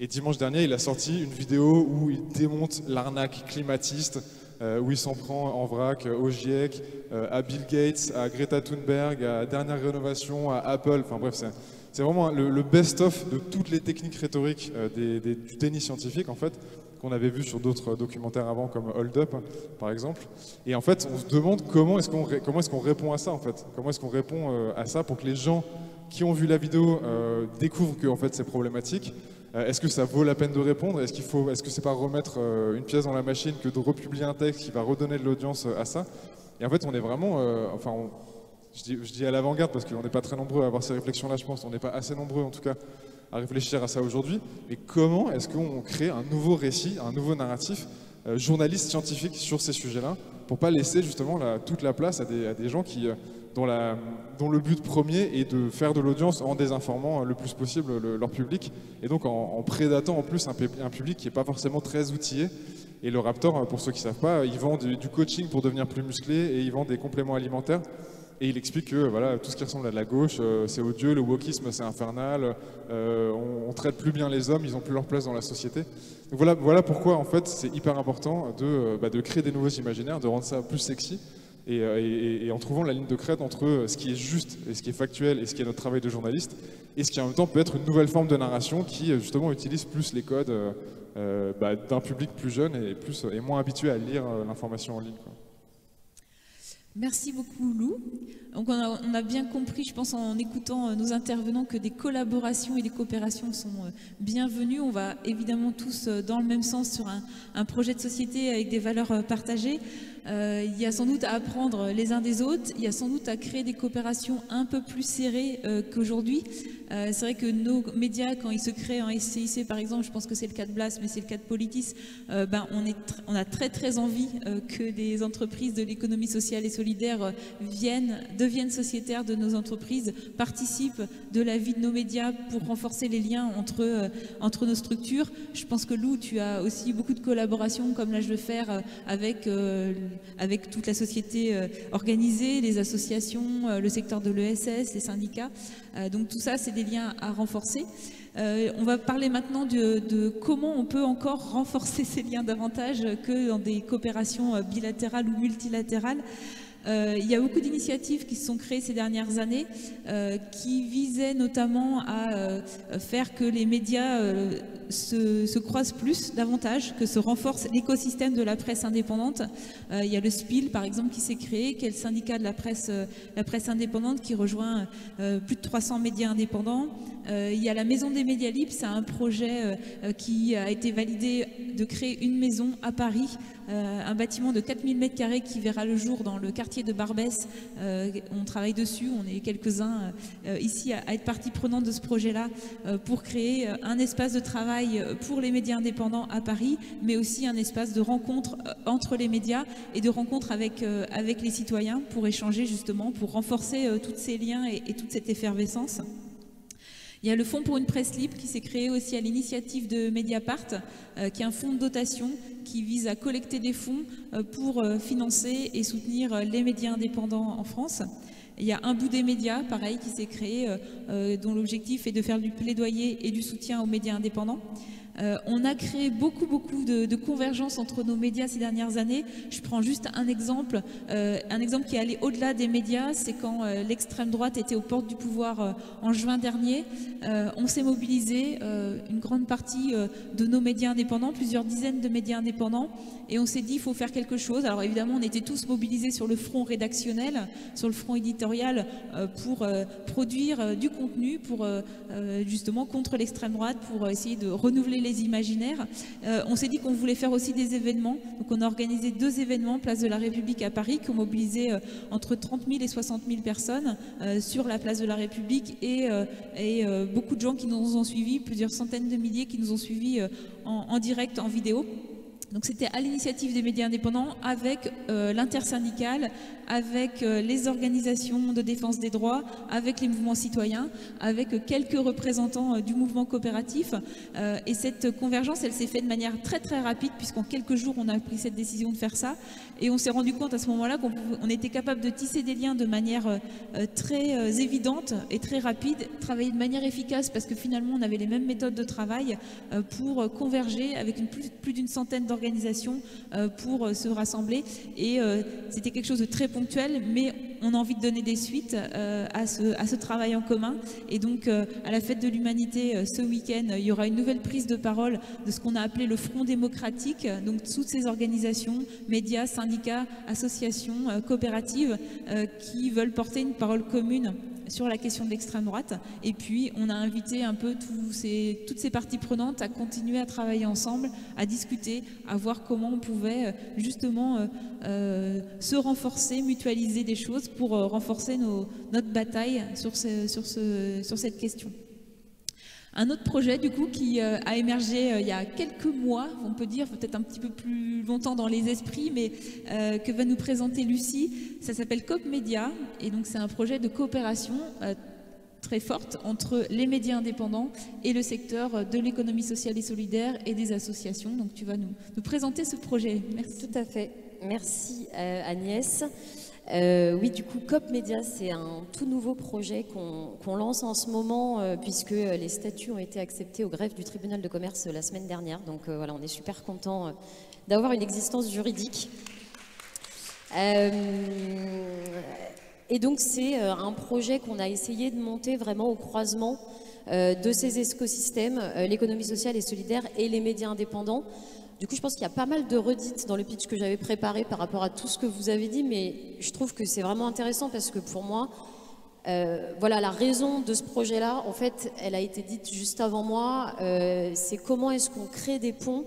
Et dimanche dernier, il a sorti une vidéo où il démonte l'arnaque climatiste, où il s'en prend en vrac au GIEC, à Bill Gates, à Greta Thunberg, à Dernière Rénovation, à Apple. Enfin bref, c'est vraiment le best-of de toutes les techniques rhétoriques du déni scientifique, en fait, qu'on avait vu sur d'autres documentaires avant, comme Hold Up, par exemple. Et en fait, on se demande comment est-ce qu'on répond à ça, en fait. Comment est-ce qu'on répond à ça pour que les gens qui ont vu la vidéo découvrent que en fait, c'est problématique. Est-ce que ça vaut la peine de répondre? Est-ce que c'est pas remettre une pièce dans la machine que de republier un texte qui va redonner de l'audience à ça? Et en fait, on est vraiment... je dis à l'avant-garde parce qu'on n'est pas très nombreux à avoir ces réflexions-là, je pense. On n'est pas assez nombreux, en tout cas, à réfléchir à ça aujourd'hui. Mais comment est-ce qu'on crée un nouveau récit, un nouveau narratif journaliste scientifique sur ces sujets-là, pour pas laisser justement toute la place à des gens dont le but premier est de faire de l'audience en désinformant le plus possible leur public, et donc en prédatant en plus un public qui n'est pas forcément très outillé. Et le Raptor, pour ceux qui ne savent pas, il vend du coaching pour devenir plus musclé, et il vend des compléments alimentaires. Et il explique que voilà, tout ce qui ressemble à de la gauche, c'est odieux, le wokisme c'est infernal, on traite plus bien les hommes, ils n'ont plus leur place dans la société. Donc voilà pourquoi en fait c'est hyper important de créer des nouveaux imaginaires, de rendre ça plus sexy, et en trouvant la ligne de crête entre ce qui est juste et ce qui est factuel et ce qui est notre travail de journaliste, et ce qui en même temps peut être une nouvelle forme de narration qui justement utilise plus les codes d'un public plus jeune et moins habitué à lire l'information en ligne, quoi. Merci beaucoup Lou. Donc on a bien compris, je pense en écoutant nos intervenants, que des collaborations et des coopérations sont bienvenues. On va évidemment tous dans le même sens sur un projet de société avec des valeurs partagées. Il y a sans doute à apprendre les uns des autres, il y a sans doute à créer des coopérations un peu plus serrées qu'aujourd'hui. C'est vrai que nos médias, quand ils se créent en SCIC par exemple, je pense que c'est le cas de Blast, mais c'est le cas de Politis, on a très envie que des entreprises de l'économie sociale et solidaire deviennent sociétaires de nos entreprises, participent de la vie de nos médias pour renforcer les liens entre nos structures. Je pense que Lou, tu as aussi beaucoup de collaborations comme là je veux faire avec toute la société organisée, les associations, le secteur de l'ESS, les syndicats. Donc tout ça, c'est des liens à renforcer. On va parler maintenant de comment on peut encore renforcer ces liens davantage que dans des coopérations bilatérales ou multilatérales. Il y a beaucoup d'initiatives qui se sont créées ces dernières années qui visaient notamment à faire que les médias se croisent davantage, que se renforce l'écosystème de la presse indépendante. Il y a le SPIL par exemple qui s'est créé, qui est le syndicat de la presse indépendante qui rejoint plus de 300 médias indépendants. Il y a la Maison des médias libres, c'est un projet qui a été validé de créer une maison à Paris, un bâtiment de 4000 m² qui verra le jour dans le quartier de Barbès. On travaille dessus, on est quelques-uns ici à être partie prenante de ce projet-là pour créer un espace de travail pour les médias indépendants à Paris, mais aussi un espace de rencontre entre les médias et de rencontre avec les citoyens pour échanger justement, pour renforcer tous ces liens et toute cette effervescence. Il y a le Fonds pour une presse libre qui s'est créé aussi à l'initiative de Mediapart, qui est un fonds de dotation qui vise à collecter des fonds pour financer et soutenir les médias indépendants en France. Il y a Un bout des médias, pareil, qui s'est créé, dont l'objectif est de faire du plaidoyer et du soutien aux médias indépendants. On a créé beaucoup de convergence entre nos médias ces dernières années. Je prends juste un exemple qui est allé au-delà des médias, c'est quand l'extrême droite était aux portes du pouvoir en juin dernier. On s'est mobilisé, une grande partie de nos médias indépendants, plusieurs dizaines de médias indépendants, et on s'est dit il faut faire quelque chose. Alors évidemment on était tous mobilisés sur le front rédactionnel, sur le front éditorial, pour produire du contenu, pour justement contre l'extrême droite, pour essayer de renouveler les imaginaires. On s'est dit qu'on voulait faire aussi des événements, donc on a organisé 2 événements Place de la République à Paris qui ont mobilisé entre 30 000 et 60 000 personnes sur la place de la République, et beaucoup de gens qui nous ont suivis, plusieurs centaines de milliers qui nous ont suivis en direct, en vidéo. Donc c'était à l'initiative des médias indépendants avec l'intersyndicale, avec les organisations de défense des droits, avec les mouvements citoyens, avec quelques représentants du mouvement coopératif. Et cette convergence, elle s'est faite de manière très très rapide, puisqu'en quelques jours, on a pris cette décision de faire ça. Et on s'est rendu compte à ce moment-là qu'on était capable de tisser des liens de manière très évidente et très rapide, travailler de manière efficace, parce que finalement, on avait les mêmes méthodes de travail pour converger avec plus d'une centaine d'organisations pour se rassembler. Et c'était quelque chose de très ponctuel, mais on a envie de donner des suites à ce travail en commun. Et donc, à la Fête de l'Humanité, ce week-end, il y aura une nouvelle prise de parole de ce qu'on a appelé le Front démocratique. Donc, toutes ces organisations, médias, syndicats, associations, coopératives, qui veulent porter une parole commune sur la question de l'extrême droite. Et puis, on a invité un peu toutes ces parties prenantes à continuer à travailler ensemble, à discuter, à voir comment on pouvait justement se renforcer, mutualiser des choses pour renforcer notre bataille sur cette question. Un autre projet du coup qui a émergé il y a quelques mois, on peut dire peut-être un petit peu plus longtemps dans les esprits, mais que va nous présenter Lucie, ça s'appelle COP Média, et donc c'est un projet de coopération très forte entre les médias indépendants et le secteur de l'économie sociale et solidaire et des associations. Donc tu vas nous présenter ce projet. Merci. Tout à fait. Merci Agnès. Oui, du coup, COP Média, c'est un tout nouveau projet qu'on lance en ce moment puisque les statuts ont été acceptés au greffe du tribunal de commerce la semaine dernière. Donc voilà, on est super content d'avoir une existence juridique. Et donc c'est un projet qu'on a essayé de monter vraiment au croisement de ces écosystèmes, l'économie sociale et solidaire et les médias indépendants. Du coup, je pense qu'il y a pas mal de redites dans le pitch que j'avais préparé par rapport à tout ce que vous avez dit, mais je trouve que c'est vraiment intéressant parce que pour moi, voilà, la raison de ce projet-là, en fait, elle a été dite juste avant moi, c'est comment est-ce qu'on crée des ponts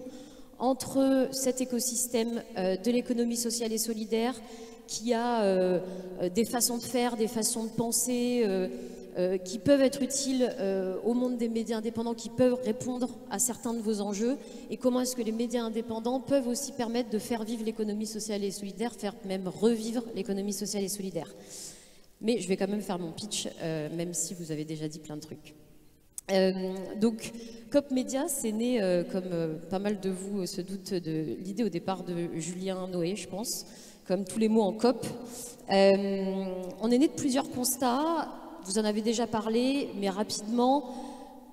entre cet écosystème de l'économie sociale et solidaire qui a des façons de faire, des façons de penser, qui peuvent être utiles au monde des médias indépendants, qui peuvent répondre à certains de vos enjeux, et comment est-ce que les médias indépendants peuvent aussi permettre de faire vivre l'économie sociale et solidaire, faire même revivre l'économie sociale et solidaire. Mais je vais quand même faire mon pitch, même si vous avez déjà dit plein de trucs. Donc, COP Média, c'est né, comme pas mal de vous se doutent, de l'idée au départ de Julien Noé, je pense, comme tous les mots en COP. On est né de plusieurs constats. Vous en avez déjà parlé, mais rapidement,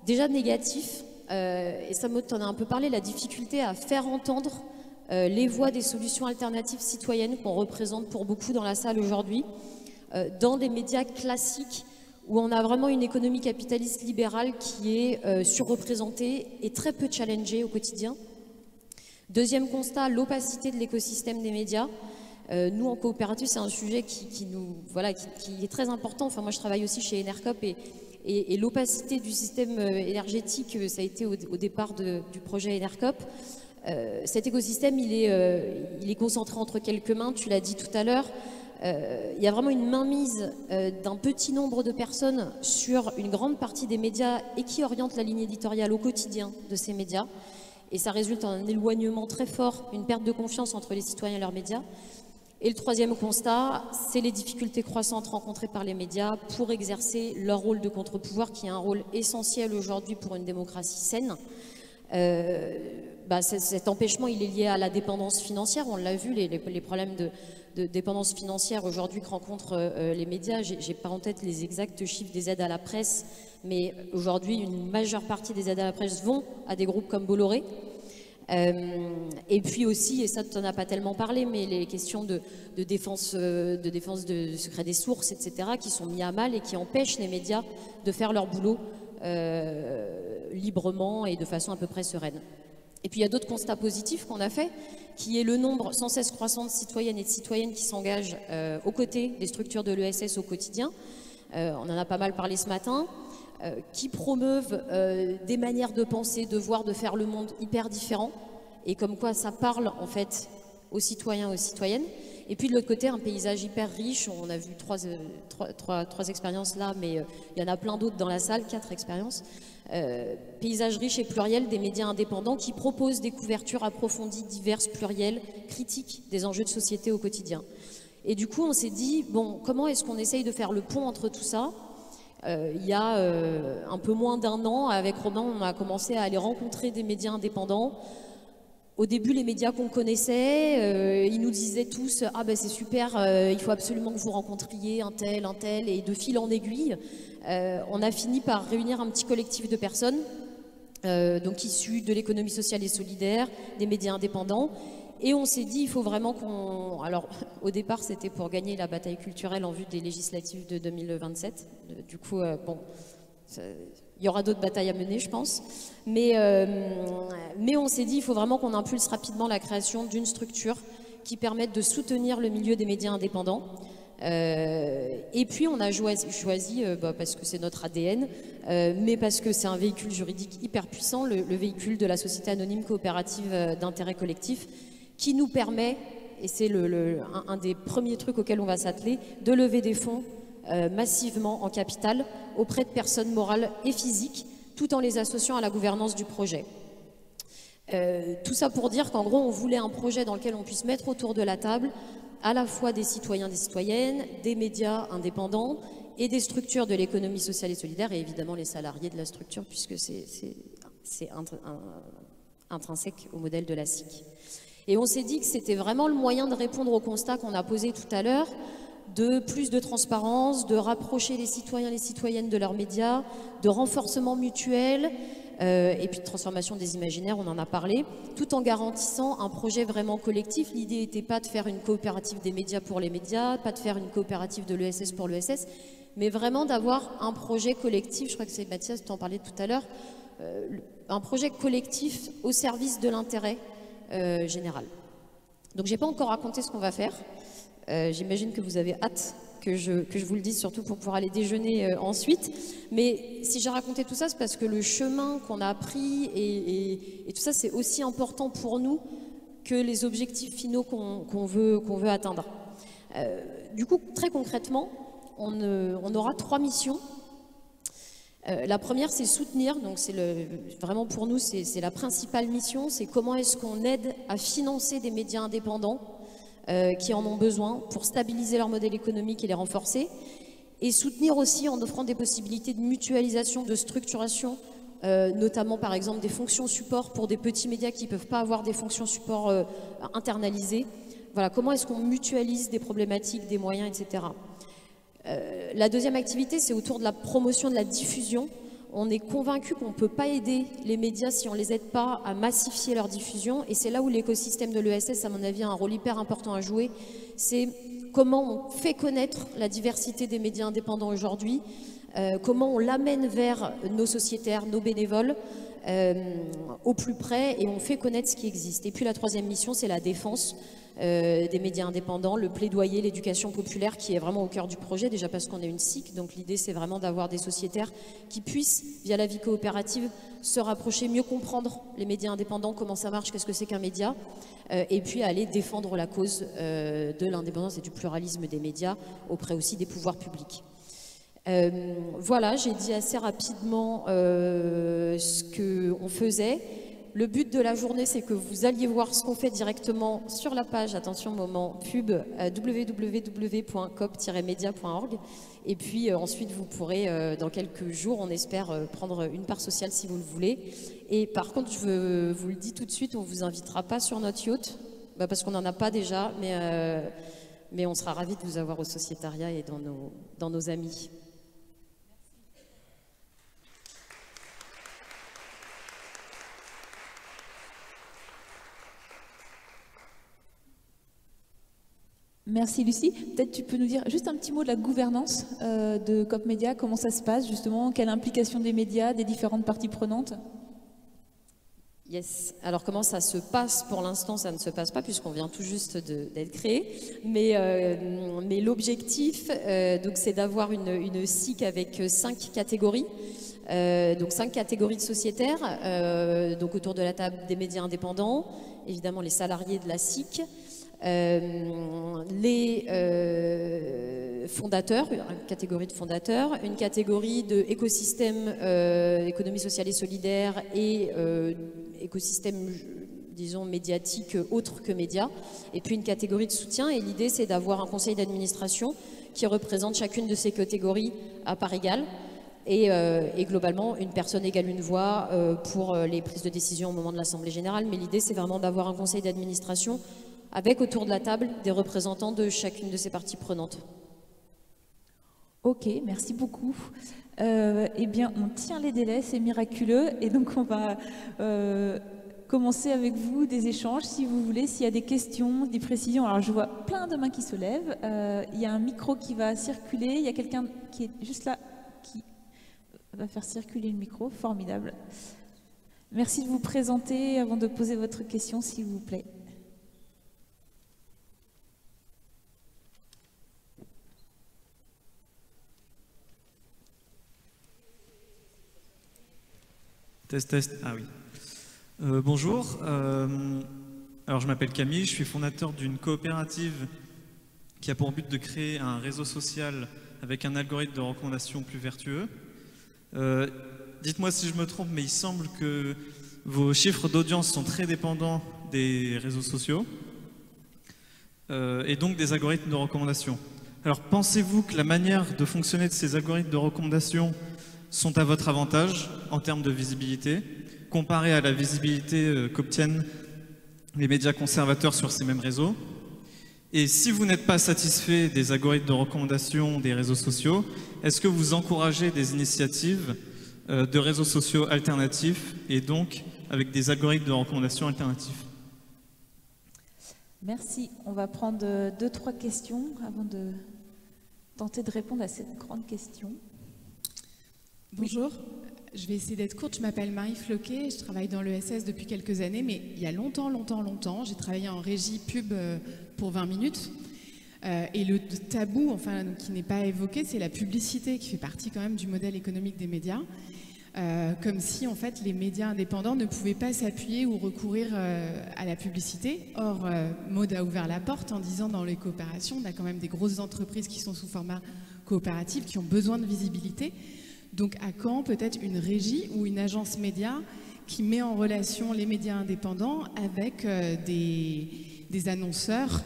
déjà négatif, et Samo t'en a un peu parlé, la difficulté à faire entendre les voix des solutions alternatives citoyennes qu'on représente pour beaucoup dans la salle aujourd'hui, dans des médias classiques où on a vraiment une économie capitaliste libérale qui est surreprésentée et très peu challengée au quotidien. Deuxième constat, l'opacité de l'écosystème des médias. Nous, en coopérative, c'est un sujet qui est très important. Enfin, moi, je travaille aussi chez Enercop et l'opacité du système énergétique, ça a été au départ du projet Enercop. Cet écosystème, il est concentré entre quelques mains, tu l'as dit tout à l'heure. Il y a vraiment une mainmise d'un petit nombre de personnes sur une grande partie des médias et qui oriente la ligne éditoriale au quotidien de ces médias. Et ça résulte en un éloignement très fort, une perte de confiance entre les citoyens et leurs médias. Et le troisième constat, c'est les difficultés croissantes rencontrées par les médias pour exercer leur rôle de contre-pouvoir, qui est un rôle essentiel aujourd'hui pour une démocratie saine. Cet empêchement, il est lié à la dépendance financière. On l'a vu, les problèmes de dépendance financière aujourd'hui que rencontrent les médias. J'ai pas en tête les exacts chiffres des aides à la presse, mais aujourd'hui, une majeure partie des aides à la presse vont à des groupes comme Bolloré. Et puis aussi, et ça tu n'en as pas tellement parlé, mais les questions de défense de secret des sources, etc., qui sont mis à mal et qui empêchent les médias de faire leur boulot librement et de façon à peu près sereine. Et puis il y a d'autres constats positifs qu'on a fait, qui est le nombre sans cesse croissant de citoyennes et de citoyennes qui s'engagent aux côtés des structures de l'ESS au quotidien. On en a pas mal parlé ce matin. Qui promeuvent des manières de penser, de voir, de faire le monde hyper différents, et comme quoi ça parle en fait aux citoyens, aux citoyennes. Et puis de l'autre côté, un paysage hyper riche. On a vu trois expériences là, mais il y en a plein d'autres dans la salle, 4 expériences. Paysage riche et pluriel des médias indépendants qui proposent des couvertures approfondies, diverses, plurielles, critiques des enjeux de société au quotidien. Et du coup, on s'est dit, bon, comment est-ce qu'on essaye de faire le pont entre tout ça ? Il y a un peu moins d'1 an, avec Romain, on a commencé à aller rencontrer des médias indépendants. Au début, les médias qu'on connaissait, ils nous disaient tous « Ah ben c'est super, il faut absolument que vous rencontriez un tel », et de fil en aiguille, on a fini par réunir un petit collectif de personnes, donc issus de l'économie sociale et solidaire, des médias indépendants, et on s'est dit il faut vraiment qu'on... Alors au départ c'était pour gagner la bataille culturelle en vue des législatives de 2027, du coup bon... Il y aura d'autres batailles à mener, je pense. Mais on s'est dit, il faut vraiment qu'on impulse rapidement la création d'une structure qui permette de soutenir le milieu des médias indépendants. Et puis, on a choisi parce que c'est notre ADN, mais parce que c'est un véhicule juridique hyper puissant, le véhicule de la Société anonyme coopérative d'intérêt collectif, qui nous permet, et c'est un des premiers trucs auxquels on va s'atteler, de lever des fonds massivement en capital auprès de personnes morales et physiques, tout en les associant à la gouvernance du projet. Tout ça pour dire qu'en gros, on voulait un projet dans lequel on puisse mettre autour de la table à la fois des citoyens, des citoyennes, des médias indépendants et des structures de l'économie sociale et solidaire, et évidemment les salariés de la structure, puisque c'est intrinsèque au modèle de la SIC. Et on s'est dit que c'était vraiment le moyen de répondre au constat qu'on a posé tout à l'heure, de plus de transparence, de rapprocher les citoyens et les citoyennes de leurs médias, de renforcement mutuel, et puis de transformation des imaginaires, on en a parlé, tout en garantissant un projet vraiment collectif. L'idée n'était pas de faire une coopérative des médias pour les médias, pas de faire une coopérative de l'ESS pour l'ESS, mais vraiment d'avoir un projet collectif, je crois que c'est Mathias, tu en parlais tout à l'heure, un projet collectif au service de l'intérêt général. Donc j'ai pas encore raconté ce qu'on va faire. J'imagine que vous avez hâte que je vous le dise, surtout pour pouvoir aller déjeuner ensuite. Mais si j'ai raconté tout ça, c'est parce que le chemin qu'on a pris et tout ça, c'est aussi important pour nous que les objectifs finaux qu'on veut atteindre. Du coup, très concrètement, on aura 3 missions. La première, c'est soutenir, donc vraiment pour nous, c'est la principale mission, c'est comment est-ce qu'on aide à financer des médias indépendants qui en ont besoin pour stabiliser leur modèle économique et les renforcer, et soutenir aussi en offrant des possibilités de mutualisation, de structuration, notamment par exemple des fonctions support pour des petits médias qui ne peuvent pas avoir des fonctions support internalisées. Voilà, comment est-ce qu'on mutualise des problématiques, des moyens, etc. La deuxième activité, c'est autour de la promotion de la diffusion. On est convaincu qu'on ne peut pas aider les médias si on ne les aide pas à massifier leur diffusion. Et c'est là où l'écosystème de l'ESS, à mon avis, a un rôle hyper important à jouer. C'est comment on fait connaître la diversité des médias indépendants aujourd'hui, comment on l'amène vers nos sociétaires, nos bénévoles, au plus près, et on fait connaître ce qui existe. Et puis la troisième mission, c'est la défense des médias indépendants, le plaidoyer, l'éducation populaire qui est vraiment au cœur du projet, déjà parce qu'on est une SIC, donc l'idée c'est vraiment d'avoir des sociétaires qui puissent, via la vie coopérative, se rapprocher, mieux comprendre les médias indépendants, comment ça marche, qu'est-ce que c'est qu'un média, et puis aller défendre la cause de l'indépendance et du pluralisme des médias auprès aussi des pouvoirs publics. Voilà, j'ai dit assez rapidement ce qu'on faisait. Le but de la journée, c'est que vous alliez voir ce qu'on fait directement sur la page, attention moment pub, www.coop-media.org. Et puis ensuite, vous pourrez, dans quelques jours, on espère, prendre une part sociale si vous le voulez. Et par contre, je vous le dis tout de suite, on ne vous invitera pas sur notre yacht, parce qu'on n'en a pas déjà, mais on sera ravis de vous avoir au sociétariat et dans nos amis. Merci Lucie. Peut-être tu peux nous dire juste un petit mot de la gouvernance de Coop Média, comment ça se passe justement, quelle implication des médias, des différentes parties prenantes? Yes. Alors comment ça se passe? Pour l'instant, ça ne se passe pas puisqu'on vient tout juste d'être créé. Mais l'objectif, donc, c'est d'avoir une SIC avec 5 catégories. Donc 5 catégories de sociétaires, donc autour de la table des médias indépendants, évidemment les salariés de la SIC, les fondateurs, une catégorie de fondateurs, une catégorie de écosystème, économie sociale et solidaire et écosystème, disons, médiatique autre que médias, et puis une catégorie de soutien. Et l'idée, c'est d'avoir un conseil d'administration qui représente chacune de ces catégories à part égale. Et globalement, une personne égale une voix pour les prises de décision au moment de l'Assemblée générale. Mais l'idée, c'est vraiment d'avoir un conseil d'administration avec autour de la table des représentants de chacune de ces parties prenantes. Ok, merci beaucoup. Eh bien, on tient les délais, c'est miraculeux. Et donc, on va commencer avec vous des échanges, si vous voulez, s'il y a des questions, des précisions. Alors, je vois plein de mains qui se lèvent. Il y a un micro qui va circuler. Il y a quelqu'un qui est juste là, qui va faire circuler le micro. Formidable. Merci de vous présenter avant de poser votre question, s'il vous plaît. Test, test. Ah oui. Bonjour. Alors, je m'appelle Camille. Je suis fondateur d'une coopérative qui a pour but de créer un réseau social avec un algorithme de recommandation plus vertueux. Dites-moi si je me trompe, mais il semble que vos chiffres d'audience sont très dépendants des réseaux sociaux et donc des algorithmes de recommandation. Alors, pensez-vous que la manière de fonctionner de ces algorithmes de recommandation sont à votre avantage en termes de visibilité, comparé à la visibilité qu'obtiennent les médias conservateurs sur ces mêmes réseaux? Et si vous n'êtes pas satisfait des algorithmes de recommandation des réseaux sociaux, est-ce que vous encouragez des initiatives de réseaux sociaux alternatifs et donc avec des algorithmes de recommandation alternatifs? Merci. On va prendre 2-3 questions avant de tenter de répondre à cette grande question. Bonjour, je vais essayer d'être courte. Je m'appelle Marie Floquet, je travaille dans l'ESS depuis quelques années, mais il y a longtemps, j'ai travaillé en régie pub pour 20 minutes. Et le tabou, enfin, qui n'est pas évoqué, c'est la publicité qui fait partie quand même du modèle économique des médias. Comme si, en fait, les médias indépendants ne pouvaient pas s'appuyer ou recourir à la publicité. Or, Maud a ouvert la porte en disant dans les coopérations, on a quand même des grosses entreprises qui sont sous format coopératif, qui ont besoin de visibilité. Donc à quand peut-être une régie ou une agence média qui met en relation les médias indépendants avec des annonceurs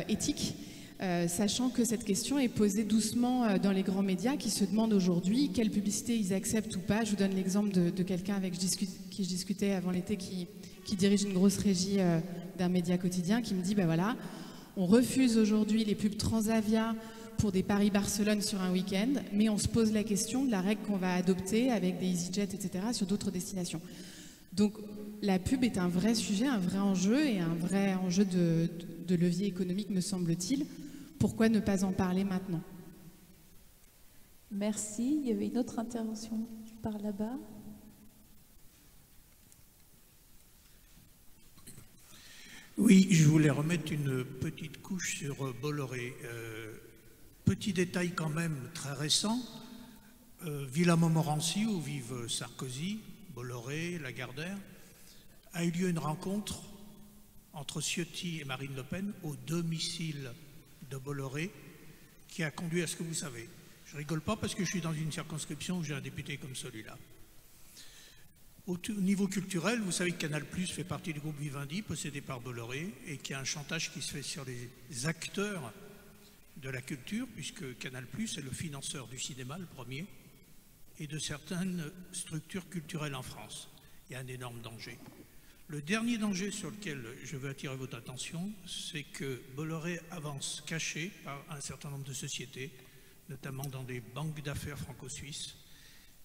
éthiques, sachant que cette question est posée doucement dans les grands médias qui se demandent aujourd'hui quelle publicité ils acceptent ou pas. Je vous donne l'exemple de quelqu'un avec qui je discutais avant l'été qui dirige une grosse régie d'un média quotidien qui me dit, ben voilà, on refuse aujourd'hui les pubs Transavia pour des Paris-Barcelone sur un week-end, mais on se pose la question de la règle qu'on va adopter avec des EasyJet, etc., sur d'autres destinations. Donc la pub est un vrai sujet, un vrai enjeu et un vrai enjeu de levier économique, me semble-t-il. Pourquoi ne pas en parler maintenant? Merci. Il y avait une autre intervention par là-bas. Oui, je voulais remettre une petite couche sur Bolloré. Petit détail quand même très récent, Villa Montmorency, où vivent Sarkozy, Bolloré, Lagardère, a eu lieu une rencontre entre Ciotti et Marine Le Pen au domicile de Bolloré, qui a conduit à ce que vous savez. Je rigole pas parce que je suis dans une circonscription où j'ai un député comme celui-là. Au niveau culturel, vous savez que Canal+ fait partie du groupe Vivendi, possédé par Bolloré, et qu'il y a un chantage qui se fait sur les acteurs de la culture, puisque Canal+ est le financeur du cinéma, le premier, et de certaines structures culturelles en France. Il y a un énorme danger. Le dernier danger sur lequel je veux attirer votre attention, c'est que Bolloré avance caché par un certain nombre de sociétés, notamment dans des banques d'affaires franco-suisses,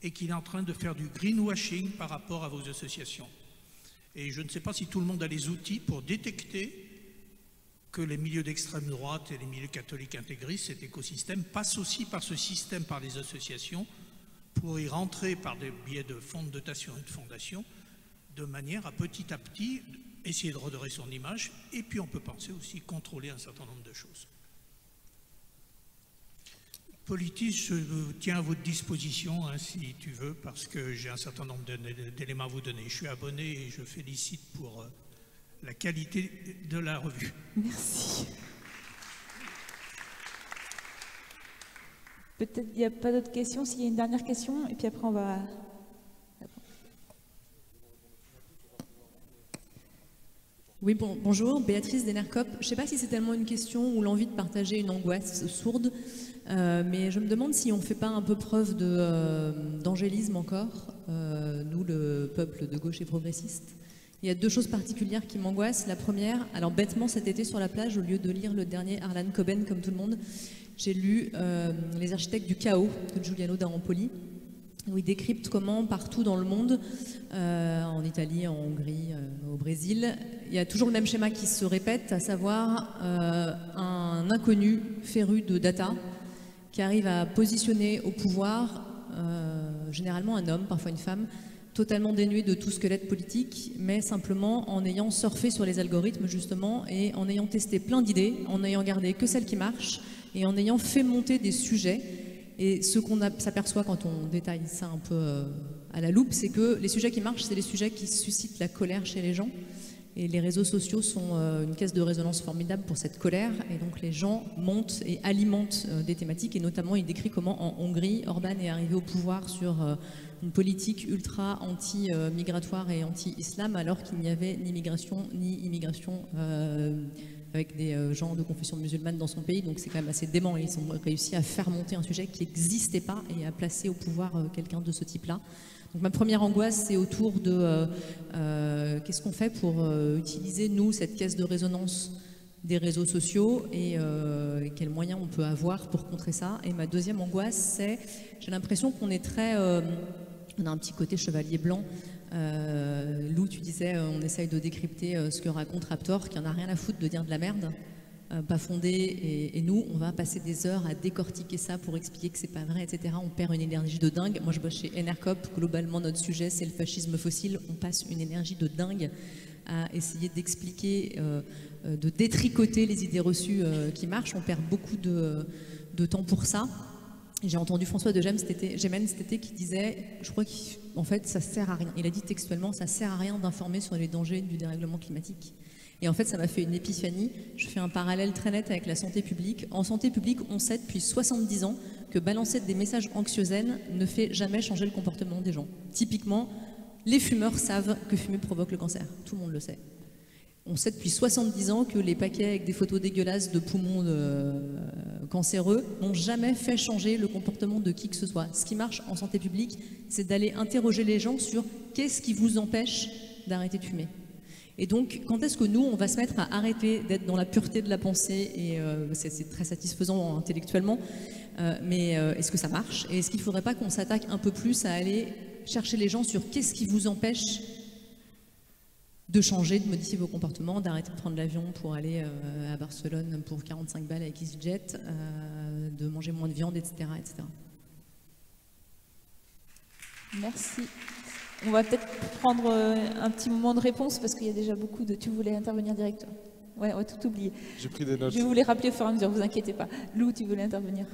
et qu'il est en train de faire du greenwashing par rapport à vos associations. Et je ne sais pas si tout le monde a les outils pour détecter que les milieux d'extrême droite et les milieux catholiques intégristes, cet écosystème, passe aussi par ce système, par les associations, pour y rentrer par des biais de fonds de dotation et de fondations, de manière à petit essayer de redorer son image, et puis on peut penser aussi contrôler un certain nombre de choses. Politis, je tiens à votre disposition, hein, si tu veux, parce que j'ai un certain nombre d'éléments à vous donner. Je suis abonné et je félicite pour la qualité de la revue. Merci. Peut-être il n'y a pas d'autres questions. S'il y a une dernière question, et puis après on va... Oui, bonjour, Béatrice d'Enercop. Je ne sais pas si c'est tellement une question ou l'envie de partager une angoisse sourde, mais je me demande si on ne fait pas un peu preuve d'angélisme encore, nous, le peuple de gauche et progressiste. Il y a deux choses particulières qui m'angoissent. La première, alors bêtement cet été sur la plage, au lieu de lire le dernier Harlan Coben comme tout le monde, j'ai lu Les architectes du chaos de Giuliano d'Arampoli, où il décrypte comment partout dans le monde, en Italie, en Hongrie, au Brésil, il y a toujours le même schéma qui se répète, à savoir un inconnu féru de data qui arrive à positionner au pouvoir, généralement un homme, parfois une femme, totalement dénué de tout squelette politique, mais simplement en ayant surfé sur les algorithmes justement et en ayant testé plein d'idées, en n'ayant gardé que celles qui marchent et en ayant fait monter des sujets. Et ce qu'on s'aperçoit quand on détaille ça un peu à la loupe, c'est que les sujets qui marchent, c'est les sujets qui suscitent la colère chez les gens. Et les réseaux sociaux sont une caisse de résonance formidable pour cette colère. Et donc les gens montent et alimentent des thématiques. Et notamment, il décrit comment en Hongrie, Orban est arrivé au pouvoir sur une politique ultra anti-migratoire et anti-islam, alors qu'il n'y avait ni migration ni immigration avec des gens de confession musulmane dans son pays. Donc c'est quand même assez dément. Ils ont réussi à faire monter un sujet qui n'existait pas et à placer au pouvoir quelqu'un de ce type-là. Donc ma première angoisse, c'est autour de qu'est-ce qu'on fait pour utiliser, nous, cette caisse de résonance des réseaux sociaux et quels moyens on peut avoir pour contrer ça. Et ma deuxième angoisse, c'est, j'ai l'impression qu'on est très... on a un petit côté chevalier blanc. Lou, tu disais, on essaye de décrypter ce que raconte Raptor, qui en a rien à foutre de dire de la merde. Pas fondé, et nous, on va passer des heures à décortiquer ça pour expliquer que c'est pas vrai, etc. On perd une énergie de dingue. Moi, je bosse chez Enercop. Globalement, notre sujet, c'est le fascisme fossile. On passe une énergie de dingue à essayer d'expliquer, de détricoter les idées reçues qui marchent. On perd beaucoup de temps pour ça. J'ai entendu François de Gemmes cet été qui disait, je crois qu'en fait, ça sert à rien. Il a dit textuellement, ça sert à rien d'informer sur les dangers du dérèglement climatique. Et en fait, ça m'a fait une épiphanie. Je fais un parallèle très net avec la santé publique. En santé publique, on sait depuis 70 ans que balancer des messages anxiogènes ne fait jamais changer le comportement des gens. Typiquement, les fumeurs savent que fumer provoque le cancer. Tout le monde le sait. On sait depuis 70 ans que les paquets avec des photos dégueulasses de poumons cancéreux n'ont jamais fait changer le comportement de qui que ce soit. Ce qui marche en santé publique, c'est d'aller interroger les gens sur qu'est-ce qui vous empêche d'arrêter de fumer. Et donc, quand est-ce que nous, on va se mettre à arrêter d'être dans la pureté de la pensée, et c'est très satisfaisant intellectuellement, mais est-ce que ça marche? Et est-ce qu'il ne faudrait pas qu'on s'attaque un peu plus à aller chercher les gens sur qu'est-ce qui vous empêche de changer, de modifier vos comportements, d'arrêter de prendre l'avion pour aller à Barcelone pour 45 balles avec EasyJet, de manger moins de viande, etc. etc. Merci. On va peut-être prendre un petit moment de réponse parce qu'il y a déjà beaucoup de... Tu voulais intervenir directement? Ouais, on va tout oublier. J'ai pris des notes. Je vais vous les rappeler au fur et à mesure, vous inquiétez pas. Lou, tu voulais intervenir?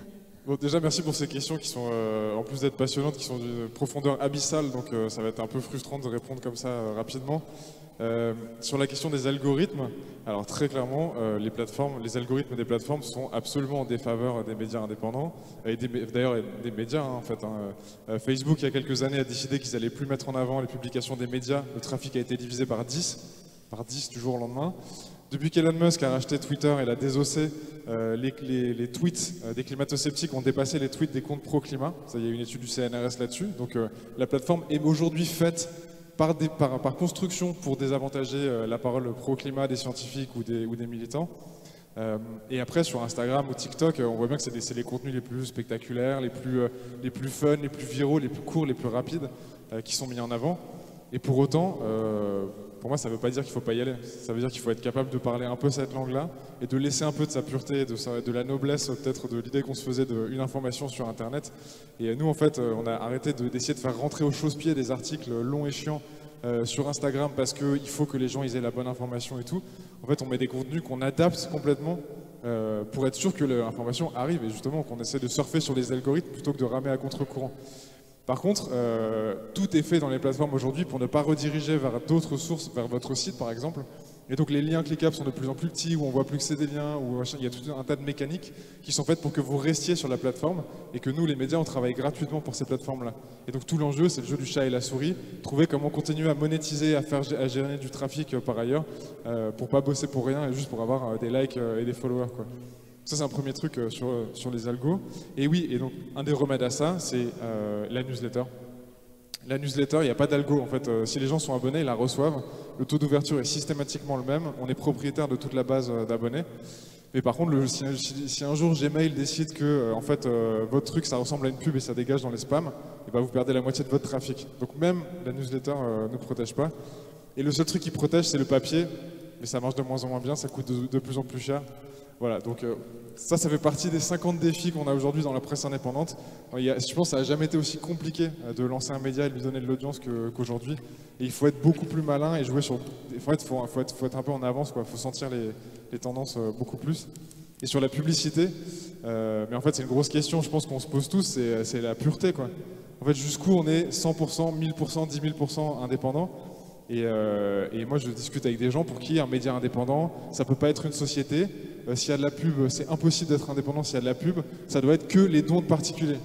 Bon, déjà, merci pour ces questions qui sont, en plus d'être passionnantes, qui sont d'une profondeur abyssale, donc ça va être un peu frustrant de répondre comme ça rapidement. Sur la question des algorithmes, alors très clairement, les algorithmes des plateformes sont absolument en défaveur des médias indépendants, et d'ailleurs des médias en fait. Facebook, il y a quelques années, a décidé qu'ils n'allaient plus mettre en avant les publications des médias. Le trafic a été divisé par 10 du jour au lendemain. Depuis qu'Elon Musk a racheté Twitter et l'a désossé, les tweets des climato-sceptiques ont dépassé les tweets des comptes pro-climat. Il y a une étude du CNRS là-dessus. Donc la plateforme est aujourd'hui faite par construction pour désavantager la parole pro-climat des scientifiques ou des militants. Et après, sur Instagram ou TikTok, on voit bien que c'est les contenus les plus spectaculaires, les plus fun, les plus viraux, les plus courts, les plus rapides qui sont mis en avant. Et pour autant, pour moi, ça ne veut pas dire qu'il ne faut pas y aller. Ça veut dire qu'il faut être capable de parler un peu cette langue-là et de laisser un peu de sa pureté, de la noblesse peut-être de l'idée qu'on se faisait d'une information sur Internet. Et nous, en fait, on a arrêté d'essayer de faire rentrer au chausse-pied des articles longs et chiants sur Instagram parce qu'il faut que les gens aient la bonne information et tout. En fait, on met des contenus qu'on adapte complètement pour être sûr que l'information arrive et justement qu'on essaie de surfer sur les algorithmes plutôt que de ramer à contre-courant. Par contre, tout est fait dans les plateformes aujourd'hui pour ne pas rediriger vers d'autres sources, vers votre site par exemple. Et donc les liens cliquables sont de plus en plus petits, où on voit plus que c'est des liens, où il y a tout un tas de mécaniques qui sont faites pour que vous restiez sur la plateforme et que nous, les médias, on travaille gratuitement pour ces plateformes-là. Et donc tout l'enjeu, c'est le jeu du chat et la souris, trouver comment continuer à monétiser, à gérer du trafic par ailleurs, pour pas bosser pour rien et juste pour avoir des likes et des followers, quoi. Ça, c'est un premier truc sur les algos. Et oui, et donc un des remèdes à ça, c'est la newsletter. La newsletter, il n'y a pas d'algo en fait. Si les gens sont abonnés, ils la reçoivent. Le taux d'ouverture est systématiquement le même. On est propriétaire de toute la base d'abonnés. Mais par contre, si un jour Gmail décide que en fait, votre truc ça ressemble à une pub et ça dégage dans les spams, et ben, vous perdez la moitié de votre trafic. Donc même la newsletter ne protège pas. Et le seul truc qui protège, c'est le papier. Mais ça marche de moins en moins bien, ça coûte de plus en plus cher. Voilà, donc ça fait partie des 50 défis qu'on a aujourd'hui dans la presse indépendante. Je pense que ça n'a jamais été aussi compliqué de lancer un média et de lui donner de l'audience qu'aujourd'hui. Et il faut être beaucoup plus malin et jouer sur... faut être un peu en avance, quoi. Il faut sentir les tendances beaucoup plus. Et sur la publicité, mais en fait c'est une grosse question, je pense qu'on se pose tous, c'est la pureté, quoi. En fait, jusqu'où on est 100%, 1000%, 10 000% indépendant. Et moi, je discute avec des gens pour qui un média indépendant, ça peut pas être une société. S'il y a de la pub, c'est impossible d'être indépendant s'il y a de la pub. Ça doit être que les dons de particuliers.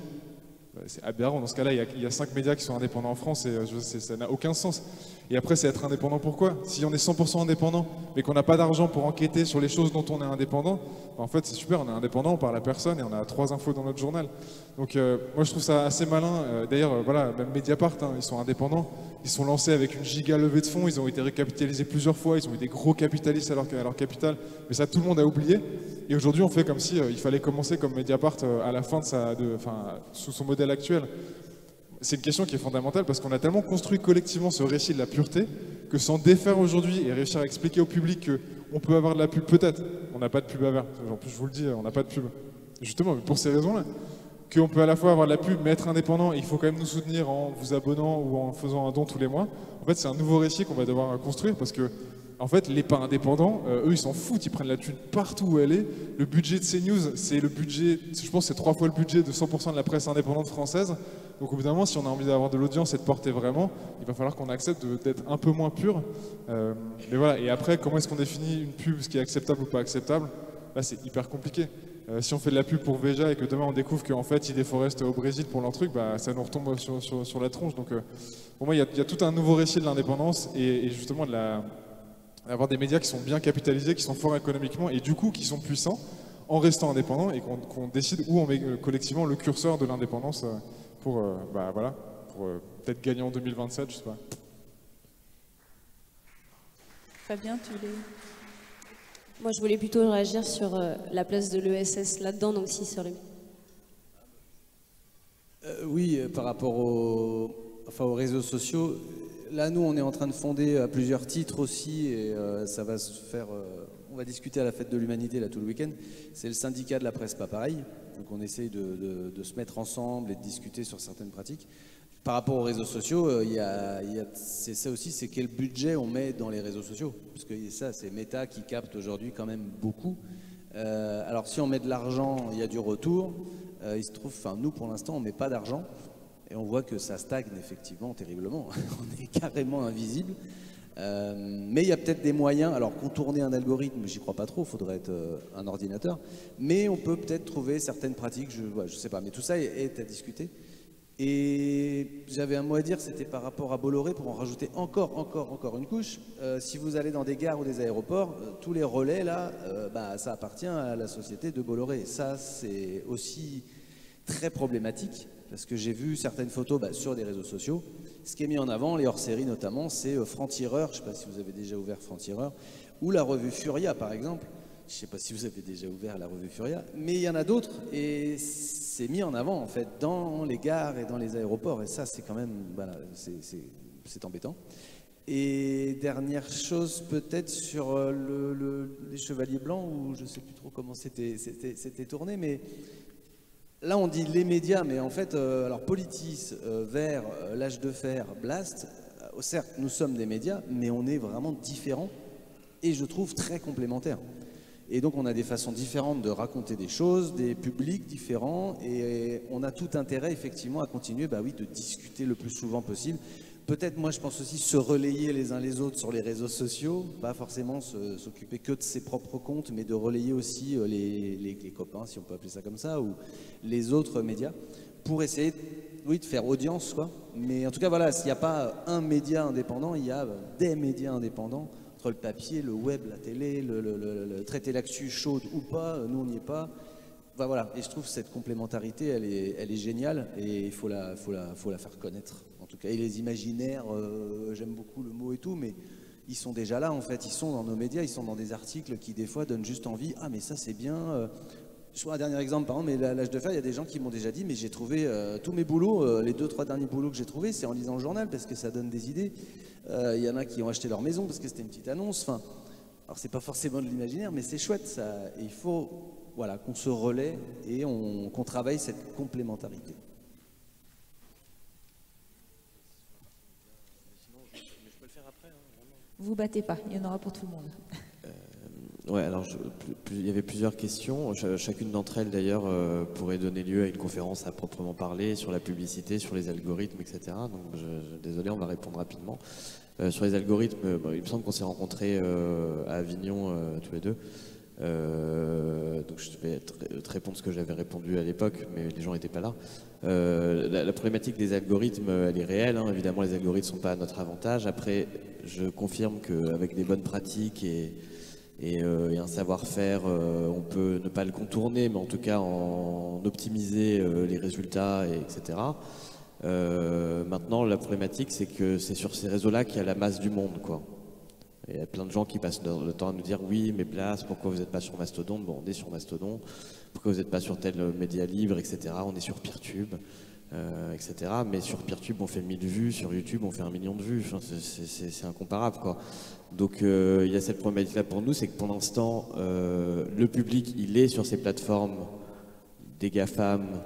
C'est aberrant. Dans ce cas-là, il y a 5 médias qui sont indépendants en France et ça n'a aucun sens. Et après, c'est être indépendant pourquoi? Si on est 100% indépendant, mais qu'on n'a pas d'argent pour enquêter sur les choses dont on est indépendant, en fait, c'est super, on est indépendant, on parle à personne et on a 3 infos dans notre journal. Donc, moi, je trouve ça assez malin. D'ailleurs, voilà, même Mediapart, hein, ils sont indépendants. Ils sont lancés avec une giga levée de fonds, ils ont été recapitalisés plusieurs fois, ils ont eu des gros capitalistes à leur capital, mais ça tout le monde a oublié. Et aujourd'hui on fait comme si il fallait commencer comme Mediapart à la fin sous son modèle actuel. C'est une question qui est fondamentale parce qu'on a tellement construit collectivement ce récit de la pureté que s'en défaire aujourd'hui et réussir à expliquer au public qu'on peut avoir de la pub, peut-être, on n'a pas de pub à faire, en plus je vous le dis, on n'a pas de pub. Justement, pour ces raisons-là. Qu'on peut à la fois avoir de la pub mais être indépendant et il faut quand même nous soutenir en vous abonnant ou en faisant un don tous les mois. En fait, c'est un nouveau récit qu'on va devoir construire parce que en fait, les pas indépendants, eux, ils s'en foutent, ils prennent la thune partout où elle est. Le budget de CNews, c'est le budget, je pense, c'est 3 fois le budget de 100% de la presse indépendante française. Donc, au bout d'un moment, si on a envie d'avoir de l'audience et de porter vraiment, il va falloir qu'on accepte d'être un peu moins pur. Mais voilà. Et après, comment est-ce qu'on définit une pub, ce qui est acceptable ou pas acceptable? Là, c'est hyper compliqué. Si on fait de la pub pour Veja et que demain on découvre qu'en fait ils déforestent au Brésil pour leur truc, bah, ça nous retombe sur la tronche. Donc pour moi il y a tout un nouveau récit de l'indépendance et justement d'avoir des médias qui sont bien capitalisés, qui sont forts économiquement et du coup qui sont puissants en restant indépendants et qu'on décide où on met collectivement le curseur de l'indépendance pour peut-être gagner en 2027, je sais pas. Fabien, tu voulais... Moi, je voulais plutôt réagir sur la place de l'ESS là-dedans, donc si sur les... Oui, par rapport aux réseaux sociaux, là, nous, on est en train de fonder à plusieurs titres aussi, et ça va se faire... on va discuter à la Fête de l'Humanité, là, tout le week-end. C'est le syndicat de la presse, pas pareil. Donc, on essaye de se mettre ensemble et de discuter sur certaines pratiques. Par rapport aux réseaux sociaux, c'est ça aussi, c'est quel budget on met dans les réseaux sociaux. Parce que ça, c'est Meta qui capte aujourd'hui quand même beaucoup. Alors si on met de l'argent, il y a du retour. Il se trouve, nous pour l'instant, on ne met pas d'argent. Et on voit que ça stagne effectivement terriblement. On est carrément invisible. Mais il y a peut-être des moyens. Alors contourner un algorithme, j'y crois pas trop, il faudrait être un ordinateur. Mais on peut peut-être trouver certaines pratiques, je sais pas. Mais tout ça est à discuter. Et j'avais un mot à dire, c'était par rapport à Bolloré, pour en rajouter encore une couche. Si vous allez dans des gares ou des aéroports, tous les relais là, ça appartient à la société de Bolloré. Et ça, c'est aussi très problématique, parce que j'ai vu certaines photos sur des réseaux sociaux. Ce qui est mis en avant, les hors-séries notamment, c'est Franc-Tireur, je ne sais pas si vous avez déjà ouvert Franc-Tireur, ou la revue Furia par exemple. Je ne sais pas si vous avez déjà ouvert la revue Furia, mais il y en a d'autres et c'est mis en avant en fait dans les gares et dans les aéroports et ça c'est quand même, c'est embêtant. Et dernière chose peut-être sur les Chevaliers Blancs où je ne sais plus trop comment c'était tourné, mais là on dit les médias, mais en fait, alors Politis, Vert, L'Âge de Fer, Blast, certes nous sommes des médias, mais on est vraiment différents et je trouve très complémentaires. Et donc on a des façons différentes de raconter des choses, des publics différents, et on a tout intérêt effectivement à continuer de discuter le plus souvent possible. peut-être, moi je pense aussi se relayer les uns les autres sur les réseaux sociaux, pas forcément s'occuper que de ses propres comptes, mais de relayer aussi les copains, si on peut appeler ça comme ça, ou les autres médias, pour essayer, oui, de faire audience, quoi. Mais en tout cas, voilà, s'il n'y a pas un média indépendant, il y a des médias indépendants, entre le papier, le web, la télé, le traiter l'actu chaude ou pas, nous on n'y est pas. Bah, voilà, et je trouve cette complémentarité, elle est géniale, et il faut la faire connaître. En tout cas, et les imaginaires, j'aime beaucoup le mot et tout, mais ils sont déjà là en fait, ils sont dans nos médias, ils sont dans des articles qui des fois donnent juste envie. Ah mais ça c'est bien. Je vois un dernier exemple par exemple, mais l'âge de fer, il y a des gens qui m'ont déjà dit, mais j'ai trouvé tous mes boulots, les 2-3 derniers boulots que j'ai trouvés, c'est en lisant le journal parce que ça donne des idées. Il y en a qui ont acheté leur maison parce que c'était une petite annonce. Enfin, alors c'est pas forcément de l'imaginaire, mais c'est chouette ça. Et il faut voilà, qu'on se relaie et qu'on travaille cette complémentarité. Vous battez pas, il y en aura pour tout le monde. Ouais, alors il y avait plusieurs questions. Chacune d'entre elles d'ailleurs pourrait donner lieu à une conférence à proprement parler sur la publicité, sur les algorithmes, etc. Donc désolé, on va répondre rapidement. Sur les algorithmes, il me semble qu'on s'est rencontrés à Avignon tous les deux. Donc je vais te répondre ce que j'avais répondu à l'époque, mais les gens n'étaient pas là. La problématique des algorithmes, elle est réelle, hein. Évidemment, les algorithmes ne sont pas à notre avantage. Après, je confirme qu'avec des bonnes pratiques et un savoir-faire, on peut ne pas le contourner, mais en tout cas en optimiser les résultats, etc. Maintenant, la problématique, c'est que c'est sur ces réseaux-là qu'il y a la masse du monde, quoi. Il y a plein de gens qui passent le temps à nous dire « Oui, mais Blast, pourquoi vous n'êtes pas sur Mastodon ?» Bon, on est sur Mastodon. Pourquoi vous n'êtes pas sur tel média libre, etc. On est sur Peertube, etc. Mais sur Peertube, on fait 1000 vues. Sur YouTube, on fait 1 million de vues. Enfin, c'est incomparable, quoi. Donc, il y a cette problématique-là pour nous, c'est que pour l'instant, le public, il est sur ces plateformes des GAFAM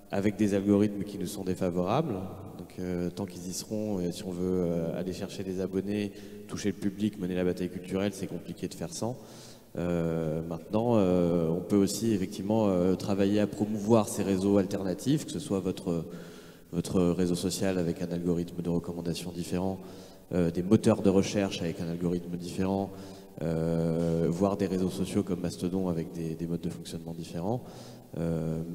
avec des algorithmes qui nous sont défavorables. Donc, tant qu'ils y seront, si on veut aller chercher des abonnés, toucher le public, mener la bataille culturelle, c'est compliqué de faire sans. Maintenant, on peut aussi effectivement travailler à promouvoir ces réseaux alternatifs, que ce soit votre réseau social avec un algorithme de recommandation différent, des moteurs de recherche avec un algorithme différent, voire des réseaux sociaux comme Mastodon avec des modes de fonctionnement différents.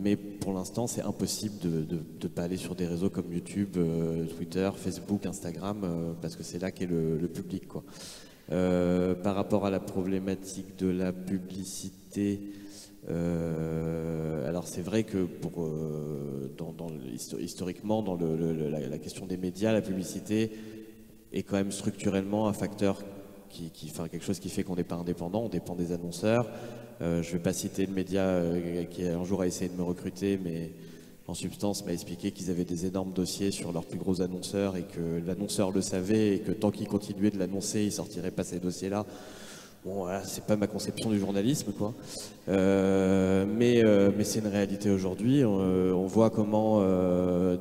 Mais pour l'instant, c'est impossible de ne pas aller sur des réseaux comme YouTube, Twitter, Facebook, Instagram, parce que c'est là qu'est le public, quoi. Par rapport à la problématique de la publicité, alors c'est vrai que historiquement, dans la question des médias, la publicité est quand même structurellement un facteur enfin, quelque chose qui fait qu'on n'est pas indépendant, on dépend des annonceurs. Je ne vais pas citer le média qui un jour a essayé de me recruter, mais en substance m'a expliqué qu'ils avaient des énormes dossiers sur leurs plus gros annonceurs et que l'annonceur le savait et que tant qu'il continuait de l'annoncer, il ne sortirait pas ces dossiers-là. Bon, voilà, c'est pas ma conception du journalisme, quoi. Mais c'est une réalité aujourd'hui. On voit comment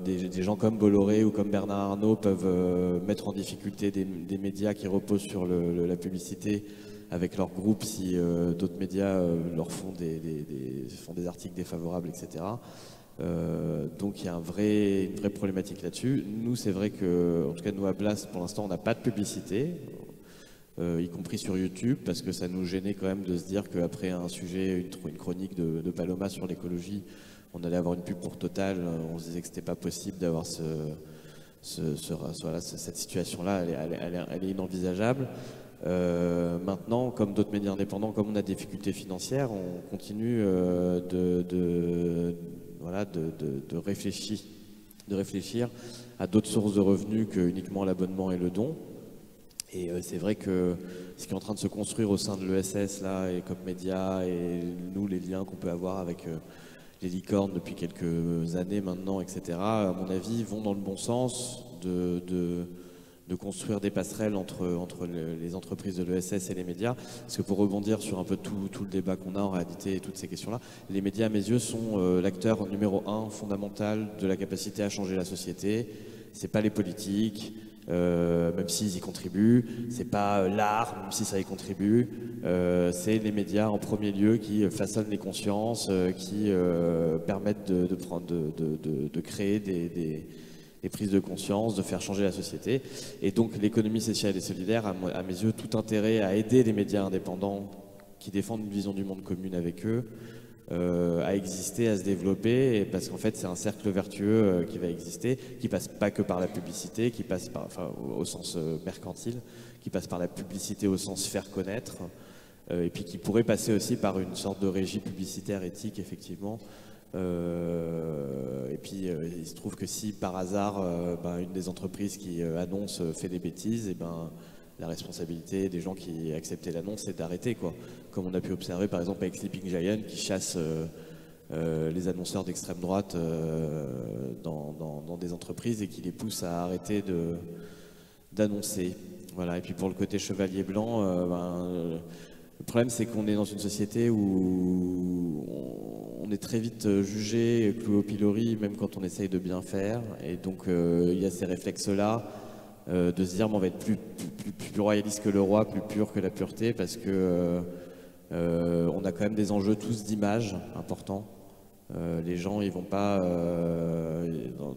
des gens comme Bolloré ou comme Bernard Arnault peuvent mettre en difficulté des médias qui reposent sur la publicité avec leur groupe si d'autres médias leur font des articles défavorables, etc. Donc il y a une vraie problématique là-dessus. Nous, c'est vrai que, en tout cas nous à Blast, pour l'instant, on n'a pas de publicité. Y compris sur YouTube, parce que ça nous gênait quand même de se dire qu'après un sujet, une chronique de Paloma sur l'écologie, on allait avoir une pub pour Total. On se disait que c'était pas possible d'avoir cette situation-là, elle est inenvisageable. Maintenant, comme d'autres médias indépendants, comme on a des difficultés financières, on continue de réfléchir à d'autres sources de revenus que uniquement l'abonnement et le don. Et c'est vrai que ce qui est en train de se construire au sein de l'ESS là, et comme média, et nous, les liens qu'on peut avoir avec les licornes depuis quelques années maintenant, etc., à mon avis, vont dans le bon sens de construire des passerelles entre les entreprises de l'ESS et les médias. Parce que pour rebondir sur un peu tout le débat qu'on a en réalité et toutes ces questions-là, les médias, à mes yeux, sont l'acteur numéro 1 fondamental de la capacité à changer la société. C'est pas les politiques, même s'ils y contribuent, c'est pas l'art, même si ça y contribue, c'est les médias en premier lieu qui façonnent les consciences, qui permettent de créer prises de conscience, de faire changer la société. Et donc l'économie sociale et solidaire a à mes yeux tout intérêt à aider les médias indépendants qui défendent une vision du monde commune avec eux, à exister, à se développer, et parce qu'en fait c'est un cercle vertueux qui va exister, qui passe pas que par la publicité, qui passe par, enfin, au sens mercantile, qui passe par la publicité au sens faire connaître, et puis qui pourrait passer aussi par une sorte de régie publicitaire éthique, effectivement. Et puis il se trouve que si par hasard une des entreprises qui annonce fait des bêtises, et la responsabilité des gens qui acceptaient l'annonce, c'est d'arrêter, quoi. Comme on a pu observer par exemple avec Sleeping Giant qui chasse les annonceurs d'extrême droite dans des entreprises et qui les pousse à arrêter d'annoncer. Voilà. Et puis pour le côté chevalier blanc, le problème c'est qu'on est dans une société où on est très vite jugé, cloué au pilori, même quand on essaye de bien faire. Et donc il y a ces réflexes-là. De se dire on va être plus royaliste que le roi, plus pur que la pureté, parce que on a quand même des enjeux tous d'image importants. Les gens, ils vont pas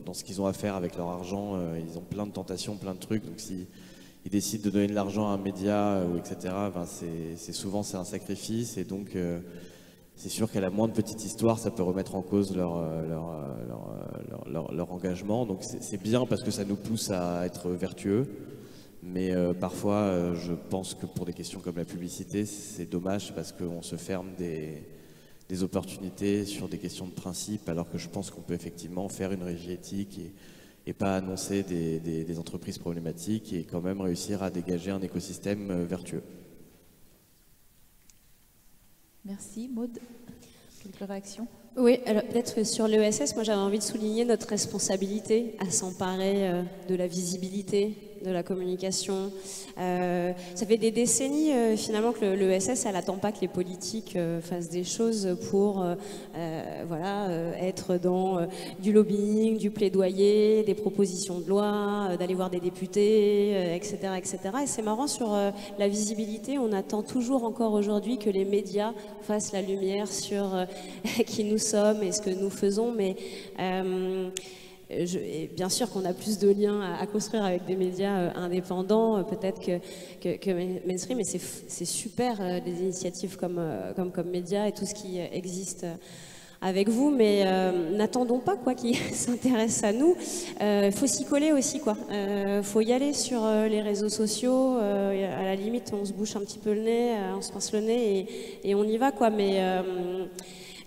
dans ce qu'ils ont à faire avec leur argent, ils ont plein de tentations, plein de trucs. Donc si ils décident de donner de l'argent à un média, etc., c'est souvent un sacrifice, et donc c'est sûr qu'à la moindre petite histoire, ça peut remettre en cause leur engagement. Donc c'est bien parce que ça nous pousse à être vertueux. Mais parfois, je pense que pour des questions comme la publicité, c'est dommage parce qu'on se ferme des opportunités sur des questions de principe, alors que je pense qu'on peut effectivement faire une régie éthique et pas annoncer des entreprises problématiques et quand même réussir à dégager un écosystème vertueux. Merci. Maud, quelques réactions? Oui, alors peut-être sur l'ESS, moi j'avais envie de souligner notre responsabilité à s'emparer de la visibilité, de la communication. Ça fait des décennies finalement que l'ESS, elle n'attend pas que les politiques fassent des choses pour être dans du lobbying, du plaidoyer, des propositions de loi, d'aller voir des députés, etc., etc. Et c'est marrant, sur la visibilité, on attend toujours encore aujourd'hui que les médias fassent la lumière sur qui nous sommes et ce que nous faisons, mais bien sûr qu'on a plus de liens à construire avec des médias indépendants, peut-être que mainstream, mais c'est super des initiatives comme médias et tout ce qui existe avec vous, mais n'attendons pas qu'ils s'intéressent à nous. Faut s'y coller aussi, quoi. Faut y aller sur les réseaux sociaux. À la limite, on se bouche un petit peu le nez, on se pince le nez et on y va, quoi. Mais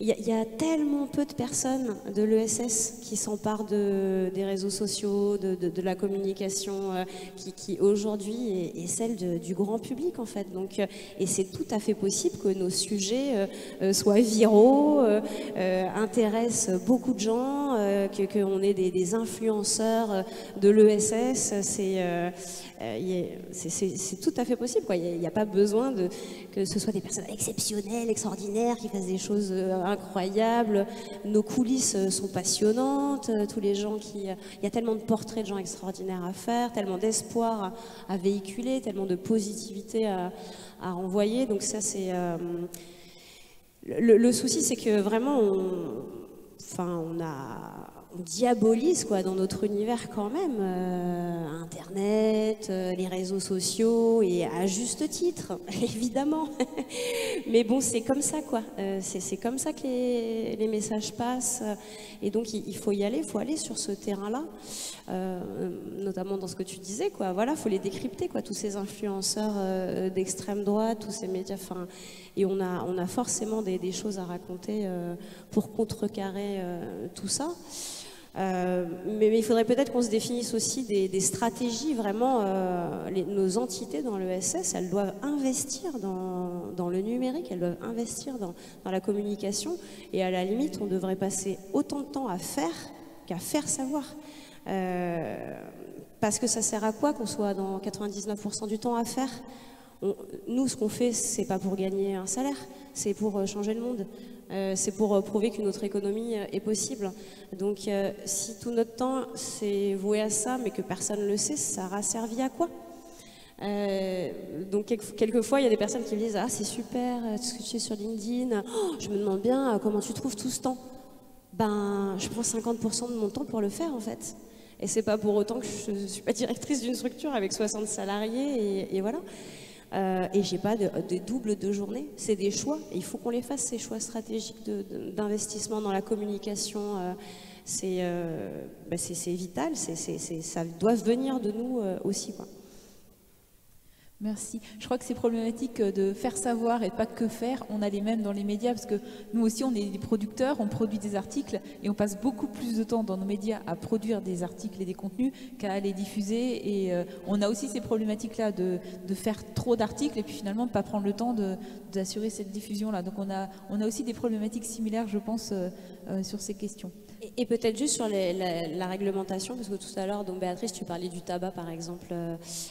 il y a tellement peu de personnes de l'ESS qui s'emparent des réseaux sociaux, de la communication, qui aujourd'hui est celle du grand public, en fait. Donc, et c'est tout à fait possible que nos sujets soient viraux, intéressent beaucoup de gens, qu'on ait des influenceurs de l'ESS. C'est tout à fait possible, quoi. Il n'y a pas besoin que ce soit des personnes exceptionnelles, extraordinaires, qui fassent des choses incroyables. Nos coulisses sont passionnantes. Tous les gens il y a tellement de portraits de gens extraordinaires à faire, tellement d'espoir à véhiculer, tellement de positivité à renvoyer. Donc ça, c'est le souci, c'est que vraiment on diabolise, quoi, dans notre univers quand même, Internet, les réseaux sociaux, et à juste titre, évidemment. Mais bon, c'est comme ça, quoi. C'est comme ça que les messages passent. Et donc, il faut y aller, il faut aller sur ce terrain-là, notamment dans ce que tu disais, quoi. Voilà, il faut les décrypter, quoi, tous ces influenceurs d'extrême droite, tous ces médias. Et on a forcément des choses à raconter pour contrecarrer tout ça. Mais il faudrait peut-être qu'on se définisse aussi des stratégies, vraiment. Nos entités dans l'ESS, elles doivent investir dans le numérique, elles doivent investir dans la communication, et à la limite, on devrait passer autant de temps à faire qu'à faire savoir. Parce que ça sert à quoi qu'on soit dans 99% du temps à faire? Nous, ce qu'on fait, c'est pas pour gagner un salaire, c'est pour changer le monde. C'est pour prouver qu'une autre économie est possible. Donc si tout notre temps c'est voué à ça, mais que personne ne le sait, ça aura servi à quoi? Donc quelquefois il y a des personnes qui me disent « Ah, c'est super ce que tu fais sur LinkedIn, je me demande bien comment tu trouves tout ce temps ». Ben, je prends 50% de mon temps pour le faire, en fait. Et c'est pas pour autant que je ne suis pas directrice d'une structure avec 60 salariés et voilà. Et j'ai pas de double de journée. C'est des choix. Et il faut qu'on les fasse, ces choix stratégiques d'investissement dans la communication. C'est vital. Ça doit venir de nous aussi, quoi. Merci. Je crois que ces problématiques de faire savoir et pas que faire, on a les mêmes dans les médias parce que nous aussi, on est des producteurs, on produit des articles et on passe beaucoup plus de temps dans nos médias à produire des articles et des contenus qu'à les diffuser. Et on a aussi ces problématiques-là de faire trop d'articles et puis finalement de ne pas prendre le temps d'assurer cette diffusion-là. Donc on a aussi des problématiques similaires, je pense, sur ces questions. Et peut-être juste sur la réglementation, parce que tout à l'heure, donc Béatrice, tu parlais du tabac par exemple,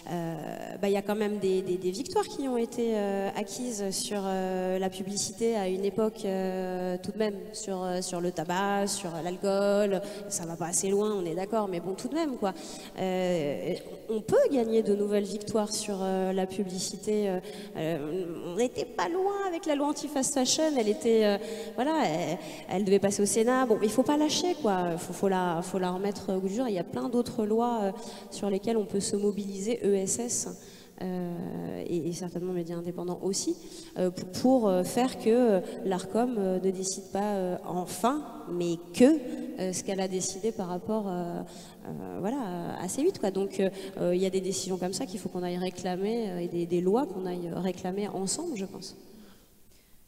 il y a quand même des victoires qui ont été acquises sur la publicité à une époque tout de même, sur le tabac, sur l'alcool, ça va pas assez loin, on est d'accord, mais bon tout de même quoi. On peut gagner de nouvelles victoires sur la publicité, on n'était pas loin avec la loi anti-fast fashion, elle était, elle devait passer au Sénat, bon il faut pas lâcher quoi, faut la remettre au goût du jour. Il y a plein d'autres lois sur lesquelles on peut se mobiliser, ESS et certainement médias indépendants aussi, pour faire que l'ARCOM ne décide pas enfin, mais que ce qu'elle a décidé par rapport à C8 quoi. Donc il y a des décisions comme ça qu'il faut qu'on aille réclamer et des lois qu'on aille réclamer ensemble, je pense.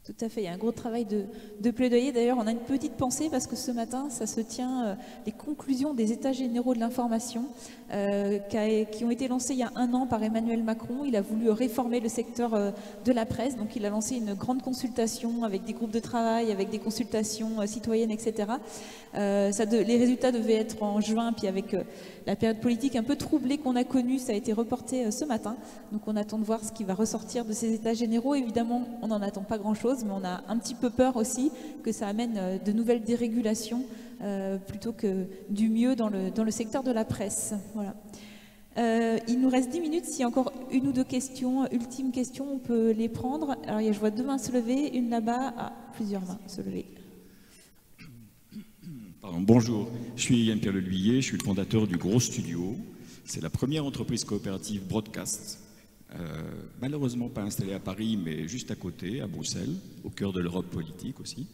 Tout à fait, il y a un gros travail de plaidoyer. D'ailleurs, on a une petite pensée parce que ce matin, ça se tient les conclusions des États généraux de l'information qui ont été lancés il y a 1 an par Emmanuel Macron. Il a voulu réformer le secteur de la presse, donc il a lancé une grande consultation avec des groupes de travail, avec des consultations citoyennes, etc. Les résultats devaient être en juin, puis avec la période politique un peu troublée qu'on a connue, ça a été reporté ce matin. Donc on attend de voir ce qui va ressortir de ces États généraux. Évidemment, on n'en attend pas grand-chose, mais on a un petit peu peur aussi que ça amène de nouvelles dérégulations plutôt que du mieux dans le secteur de la presse. Voilà. Il nous reste 10 minutes. S'il y a encore une ou deux questions, ultimes questions, on peut les prendre. Alors je vois 2 mains se lever, une là-bas, plusieurs mains se lever. Pardon, bonjour, je suis Yann Pierre Leluyer, je suis le fondateur du Gros Studio. C'est la première entreprise coopérative broadcast. Malheureusement pas installée à Paris, mais juste à côté, à Bruxelles, au cœur de l'Europe politique aussi.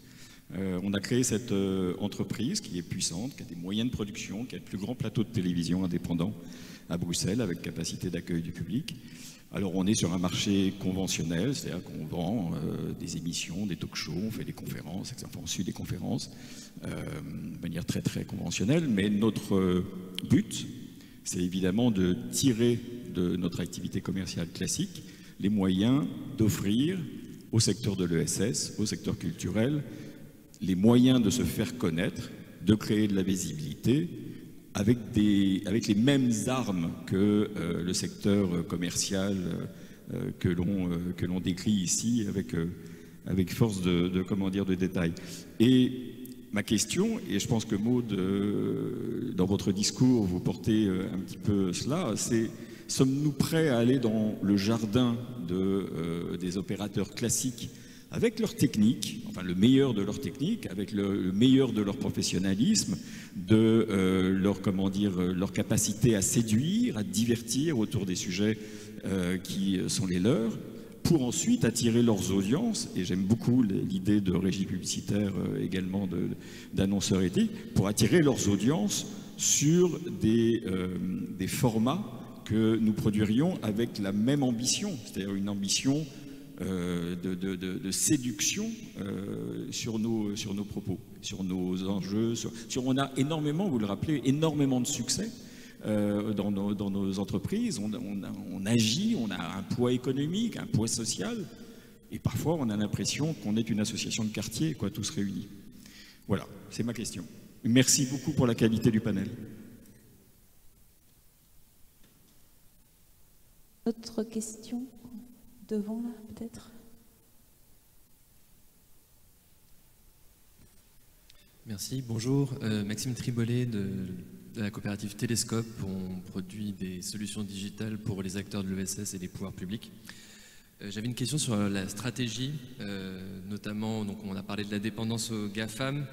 On a créé cette entreprise qui est puissante, qui a des moyens de production, qui a le plus grand plateau de télévision indépendant à Bruxelles, avec capacité d'accueil du public. Alors on est sur un marché conventionnel, c'est-à-dire qu'on vend des émissions, des talk-shows, on fait des conférences, enfin, on suit des conférences de manière très très conventionnelle, mais notre but, c'est évidemment de tirer de notre activité commerciale classique les moyens d'offrir au secteur de l'ESS, au secteur culturel, les moyens de se faire connaître, de créer de la visibilité avec les mêmes armes que le secteur commercial que l'on décrit ici avec force de détail. Et ma question, et je pense que Maud, dans votre discours, vous portez un petit peu cela, c'est: sommes-nous prêts à aller dans le jardin des opérateurs classiques avec leur technique, enfin le meilleur de leur technique, avec le meilleur de leur professionnalisme, de leur capacité à séduire, à divertir autour des sujets qui sont les leurs, pour ensuite attirer leurs audiences, et j'aime beaucoup l'idée de régie publicitaire également d'annonceurs éthiques, pour attirer leurs audiences sur des formats que nous produirions avec la même ambition, c'est-à-dire une ambition de séduction sur nos propos, sur nos enjeux. On a énormément, vous le rappelez, énormément de succès dans nos entreprises. On agit, on a un poids économique, un poids social, et parfois on a l'impression qu'on est une association de quartier, quoi, tous réunis. Voilà, c'est ma question. Merci beaucoup pour la qualité du panel. Autre question ? Devant, là, peut-être. Merci, bonjour. Maxime Tribolet de la coopérative Télescope. On produit des solutions digitales pour les acteurs de l'ESS et les pouvoirs publics. J'avais une question sur la stratégie, notamment, donc on a parlé de la dépendance aux GAFAM.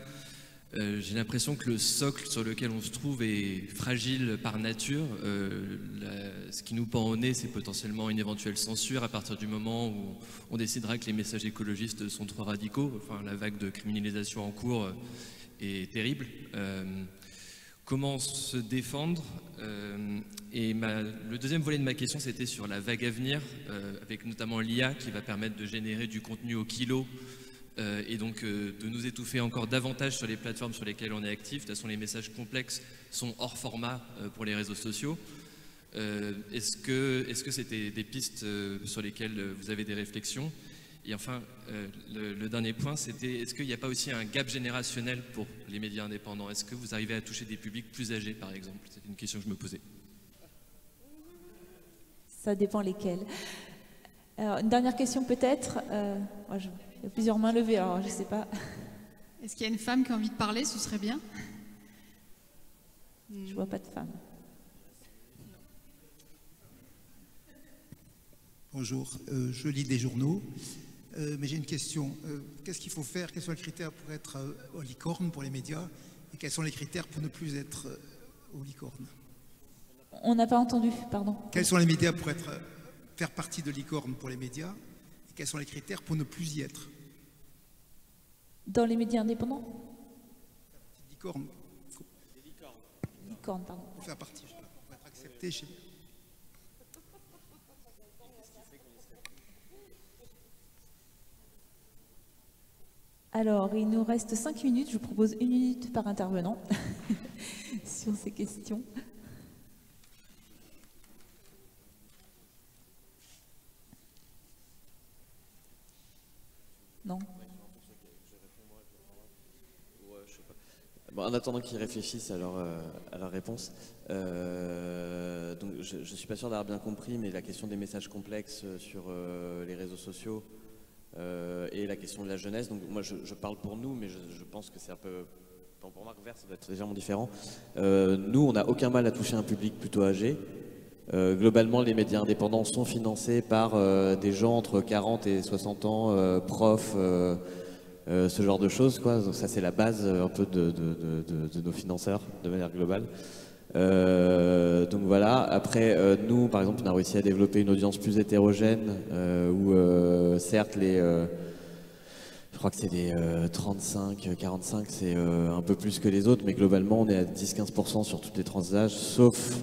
J'ai l'impression que le socle sur lequel on se trouve est fragile par nature. Ce qui nous pend au nez, c'est potentiellement une éventuelle censure à partir du moment où on décidera que les messages écologistes sont trop radicaux. Enfin, la vague de criminalisation en cours est terrible. Comment se défendre? Et le deuxième volet de ma question, c'était sur la vague à venir, avec notamment l'IA qui va permettre de générer du contenu au kilo, et donc de nous étouffer encore davantage sur les plateformes sur lesquelles on est actif. De toute façon, les messages complexes sont hors format pour les réseaux sociaux. Est-ce que c'était des pistes sur lesquelles vous avez des réflexions? Et enfin, le dernier point, c'était est-ce qu'il n'y a pas aussi un gap générationnel pour les médias indépendants? Est-ce que vous arrivez à toucher des publics plus âgés, par exemple? C'est une question que je me posais. Ça dépend lesquels. Alors, une dernière question peut-être. Il y a plusieurs mains levées, alors je ne sais pas. Est-ce qu'il y a une femme qui a envie de parler? Ce serait bien. Je ne vois pas de femme. Bonjour, je lis des journaux, mais j'ai une question. Qu'est-ce qu'il faut faire? Quels sont les critères pour être aux licornes pour les médias? Et quels sont les critères pour ne plus être aux licornes? On n'a pas entendu, pardon. Quels sont les médias pour faire partie de licorne pour les médias? Et quels sont les critères pour ne plus y être? Dans les médias indépendants? Licorne. Licorne, pardon. Pour faire partie, je sais pas, pour être accepté chez... Alors, il nous reste 5 minutes. Je vous propose 1 minute par intervenant sur ces questions. Non. Bon, en attendant qu'ils réfléchissent à leur réponse, donc je ne suis pas sûr d'avoir bien compris, mais la question des messages complexes sur les réseaux sociaux et la question de la jeunesse, donc moi je parle pour nous, mais je pense que c'est un peu, pour Marc Vert, ça doit être légèrement différent. Nous, on n'a aucun mal à toucher un public plutôt âgé. Globalement, les médias indépendants sont financés par des gens entre 40 et 60 ans, profs, ce genre de choses, quoi. Donc ça, c'est la base un peu de nos financeurs, de manière globale. Donc voilà. Après, nous, par exemple, on a réussi à développer une audience plus hétérogène, où certes, je crois que c'est des 35, 45, c'est un peu plus que les autres, mais globalement, on est à 10-15% sur toutes les tranches d'âge, sauf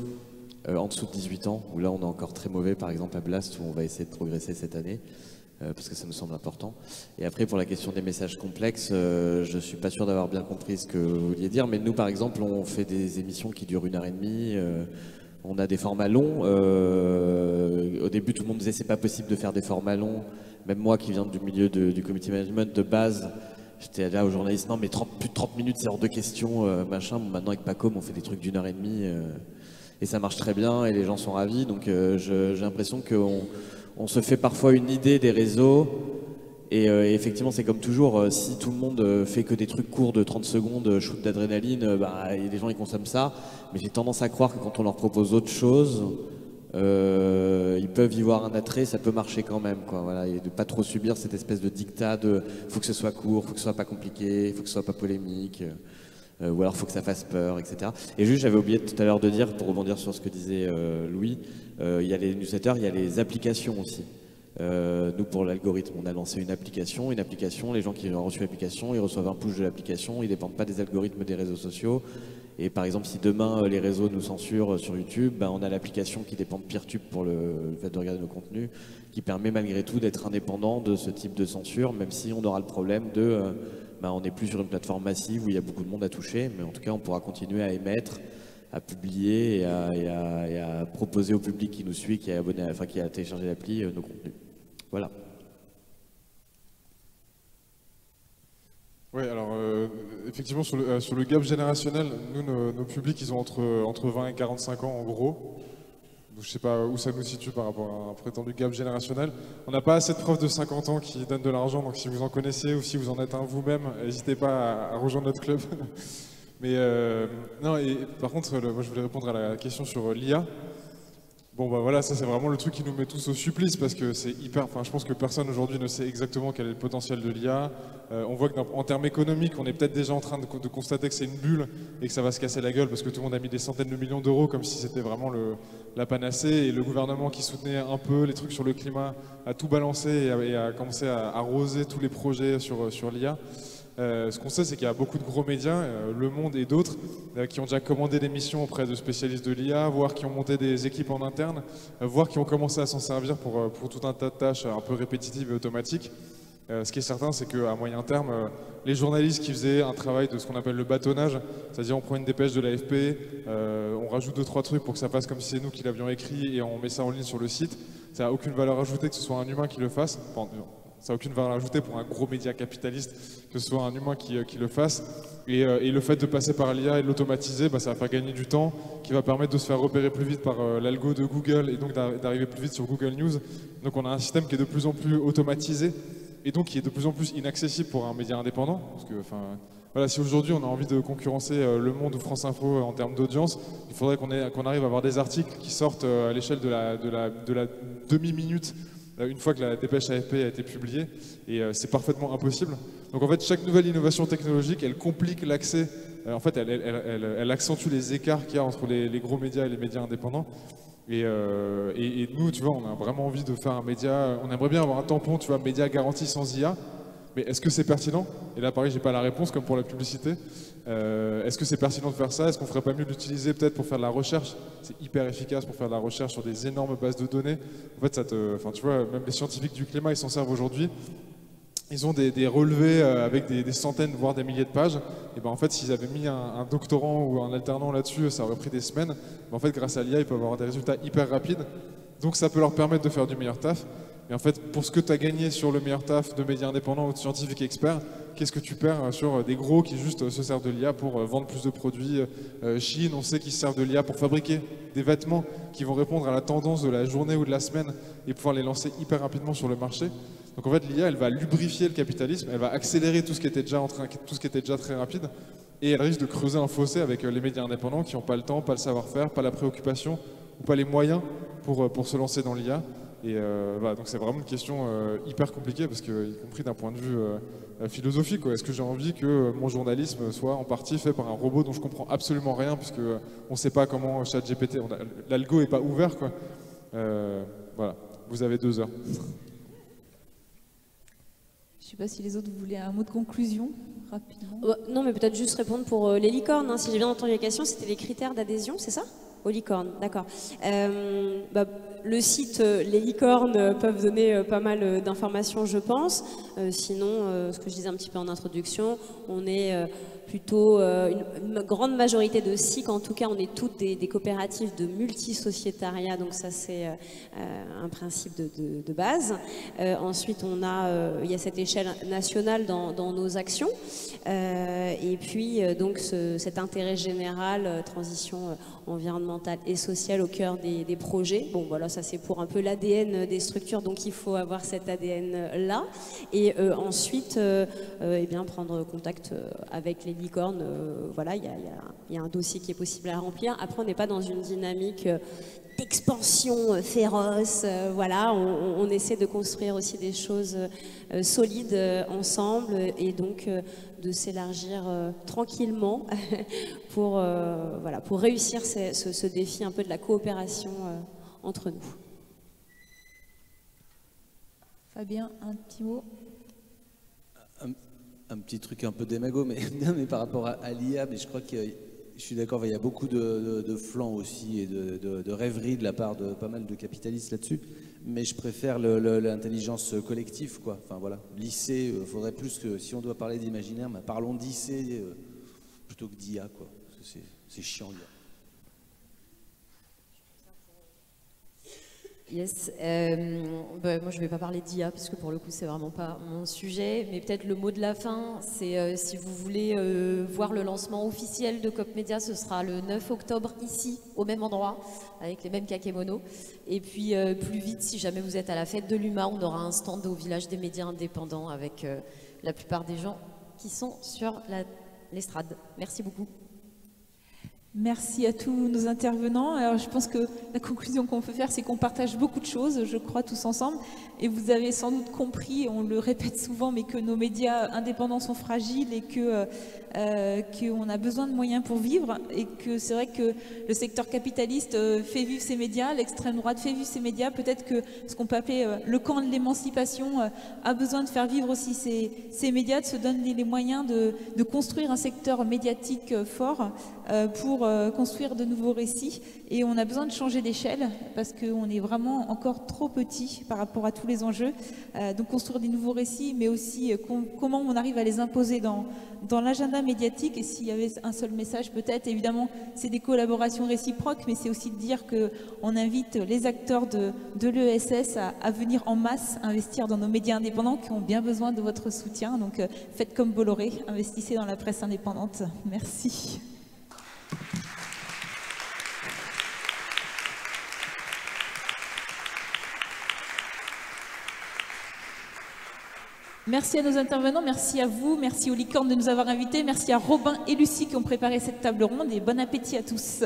en dessous de 18 ans, où là, on est encore très mauvais, par exemple à Blast, où on va essayer de progresser cette année. Parce que ça me semble important. Et après, pour la question des messages complexes, je ne suis pas sûr d'avoir bien compris ce que vous vouliez dire, mais nous, par exemple, on fait des émissions qui durent 1h30, on a des formats longs. Au début, tout le monde disait c'est pas possible de faire des formats longs. Même moi, qui viens du milieu du community management, de base, j'étais là aux journalistes, non mais plus de 30 minutes, c'est hors de question, machin. Bon, maintenant, avec Pacom, on fait des trucs d'1h30, et ça marche très bien, et les gens sont ravis. Donc j'ai l'impression qu'on se fait parfois une idée des réseaux et effectivement c'est comme toujours, si tout le monde fait que des trucs courts de 30 secondes, shoot d'adrénaline, les gens ils consomment ça, mais j'ai tendance à croire que quand on leur propose autre chose, ils peuvent y voir un attrait, ça peut marcher quand même, quoi, voilà, et de pas trop subir cette espèce de dictat de faut que ce soit court, faut que ce soit pas compliqué, faut que ce soit pas polémique, ou alors faut que ça fasse peur, etc. Et juste, j'avais oublié tout à l'heure de dire, pour rebondir sur ce que disait Louis, il y a les newsletters, il y a les applications aussi. Nous, pour l'algorithme, on a lancé une application, les gens qui ont reçu l'application, ils reçoivent un push de l'application, ils ne dépendent pas des algorithmes des réseaux sociaux. Et par exemple, si demain les réseaux nous censurent sur YouTube, on a l'application qui dépend de Peertube pour le fait de regarder nos contenus, qui permet malgré tout d'être indépendant de ce type de censure, même si on aura le problème de... on n'est plus sur une plateforme massive où il y a beaucoup de monde à toucher, mais en tout cas, on pourra continuer à émettre, à publier et à proposer au public qui nous suit, qui a téléchargé l'appli, nos contenus. Voilà. Oui, alors effectivement sur le gap générationnel, nous nos publics ils ont entre 20 et 45 ans en gros. Donc, je ne sais pas où ça nous situe par rapport à un prétendu gap générationnel. On n'a pas assez de profs de 50 ans qui donnent de l'argent, donc si vous en connaissez ou si vous en êtes un vous-même, n'hésitez pas à rejoindre notre club. Mais non, et par contre, moi je voulais répondre à la question sur l'IA. Bon bah voilà, ça c'est vraiment le truc qui nous met tous au supplice parce que c'est hyper... Enfin, je pense que personne aujourd'hui ne sait exactement quel est le potentiel de l'IA. On voit qu'en termes économiques, on est peut-être déjà en train de constater que c'est une bulle et que ça va se casser la gueule parce que tout le monde a mis des centaines de millions d'euros comme si c'était vraiment la panacée, et le gouvernement qui soutenait un peu les trucs sur le climat a tout balancé et a commencé à arroser tous les projets sur l'IA. Ce qu'on sait, c'est qu'il y a beaucoup de gros médias, Le Monde et d'autres, qui ont déjà commandé des missions auprès de spécialistes de l'IA, voire qui ont monté des équipes en interne, voire qui ont commencé à s'en servir pour tout un tas de tâches un peu répétitives et automatiques. Ce qui est certain, c'est qu'à moyen terme, les journalistes qui faisaient un travail de ce qu'on appelle le bâtonnage, c'est-à-dire on prend une dépêche de l'AFP, on rajoute 2-3 trucs pour que ça passe comme si c'est nous qui l'avions écrit et on met ça en ligne sur le site, ça n'a aucune valeur ajoutée que ce soit un humain qui le fasse. Enfin, ça n'a aucune valeur ajoutée pour un gros média capitaliste que ce soit un humain qui le fasse. Et le fait de passer par l'IA et de l'automatiser, ça va faire gagner du temps, qui va permettre de se faire repérer plus vite par l'algo de Google et donc d'arriver plus vite sur Google News. Donc on a un système qui est de plus en plus automatisé et donc qui est de plus en plus inaccessible pour un média indépendant. Parce que, voilà, si aujourd'hui on a envie de concurrencer Le Monde ou France Info en termes d'audience, il faudrait qu'on arrive à avoir des articles qui sortent à l'échelle de la demi-minute une fois que la dépêche AFP a été publiée, et c'est parfaitement impossible. Donc en fait, chaque nouvelle innovation technologique, elle complique l'accès, en fait, elle accentue les écarts qu'il y a entre les gros médias et les médias indépendants. Et nous, tu vois, on a vraiment envie de faire un média, on aimerait bien avoir un tampon, tu vois, média garanti sans IA, mais est-ce que c'est pertinent? Et là, pareil, j'ai pas la réponse, comme pour la publicité. Est-ce que c'est pertinent de faire ça? Est-ce qu'on ferait pas mieux de l'utiliser peut-être pour faire de la recherche? C'est hyper efficace pour faire de la recherche sur des énormes bases de données. En fait, tu vois, même les scientifiques du climat, ils s'en servent aujourd'hui. Ils ont des relevés avec des centaines, voire des milliers de pages. Et ben en fait, s'ils avaient mis un doctorant ou un alternant là-dessus, ça aurait pris des semaines. Mais en fait, grâce à l'IA, ils peuvent avoir des résultats hyper rapides. Donc ça peut leur permettre de faire du meilleur taf. Et en fait, pour ce que tu as gagné sur le meilleur taf de médias indépendants ou de scientifiques experts, qu'est-ce que tu perds sur des gros qui juste se servent de l'IA pour vendre plus de produits? Chine, on sait qu'ils se servent de l'IA pour fabriquer des vêtements qui vont répondre à la tendance de la journée ou de la semaine et pouvoir les lancer hyper rapidement sur le marché. Donc en fait, l'IA, elle va lubrifier le capitalisme, elle va accélérer tout ce qui était déjà très rapide, et elle risque de creuser un fossé avec les médias indépendants qui n'ont pas le temps, pas le savoir-faire, pas la préoccupation ou pas les moyens pour se lancer dans l'IA. Et voilà, donc c'est vraiment une question hyper compliquée parce que, y compris d'un point de vue philosophique, est-ce que j'ai envie que mon journalisme soit en partie fait par un robot dont je comprends absolument rien puisque on ne sait pas comment ChatGPT, l'algo n'est pas ouvert, quoi. Voilà, vous avez 2 heures. Je ne sais pas si les autres voulaient un mot de conclusion, rapidement. Non, mais peut-être juste répondre pour les licornes. Hein. Si j'ai bien entendu la question, c'était les critères d'adhésion, c'est ça? Aux licornes, d'accord. Le site, les licornes peuvent donner pas mal d'informations, je pense. Sinon, ce que je disais un petit peu en introduction, on est plutôt une grande majorité de SIC, en tout cas, on est toutes des coopératives de multisociétariat, donc ça c'est un principe de base. Ensuite, il y a cette échelle nationale dans nos actions. Et puis, donc, cet intérêt général, transition environnementale et sociale au cœur des projets. Bon, voilà, ça c'est pour un peu l'ADN des structures, donc il faut avoir cet ADN-là. Et ensuite, eh bien, prendre contact avec les licornes. Voilà, il y a un dossier qui est possible à remplir. Après, on n'est pas dans une dynamique d'expansion féroce. Voilà, on essaie de construire aussi des choses solides ensemble et donc de s'élargir tranquillement pour réussir ce défi un peu de la coopération entre nous. Fabien, un petit mot? Un petit truc un peu démago, mais par rapport à l'IA, mais je crois que je suis d'accord, il y a beaucoup de flancs aussi et de rêveries de la part de pas mal de capitalistes là-dessus, mais je préfère l'intelligence collective, quoi. Enfin voilà, lycée, faudrait plus que, si on doit parler d'imaginaire, parlons d'IC plutôt que d'IA, quoi. C'est chiant, l'IA. Yes, moi je ne vais pas parler d'IA puisque pour le coup c'est vraiment pas mon sujet, mais peut-être le mot de la fin, c'est si vous voulez voir le lancement officiel de COP Média, ce sera le 9 octobre ici, au même endroit, avec les mêmes kakémonos. Et puis plus vite, si jamais vous êtes à la fête de l'UMA, on aura un stand au village des médias indépendants avec la plupart des gens qui sont sur l'estrade. Merci beaucoup. Merci à tous nos intervenants. Alors, je pense que la conclusion qu'on peut faire, c'est qu'on partage beaucoup de choses, je crois, tous ensemble. Et vous avez sans doute compris, on le répète souvent, mais que nos médias indépendants sont fragiles et qu'on a besoin de moyens pour vivre. Et que c'est vrai que le secteur capitaliste fait vivre ces médias, l'extrême droite fait vivre ces médias. Peut-être que ce qu'on peut appeler le camp de l'émancipation a besoin de faire vivre aussi ces médias, de se donner les moyens de construire un secteur médiatique fort pour construire de nouveaux récits. Et on a besoin de changer d'échelle parce qu'on est vraiment encore trop petit par rapport à tous les enjeux. Donc construire des nouveaux récits, mais aussi comment on arrive à les imposer dans l'agenda médiatique. Et s'il y avait un seul message, peut-être, évidemment, c'est des collaborations réciproques, mais c'est aussi de dire qu'on invite les acteurs de l'ESS à venir en masse investir dans nos médias indépendants qui ont bien besoin de votre soutien. Donc faites comme Bolloré, investissez dans la presse indépendante. Merci. Merci à nos intervenants, merci à vous, merci aux licornes de nous avoir invités, merci à Robin et Lucie qui ont préparé cette table ronde et bon appétit à tous.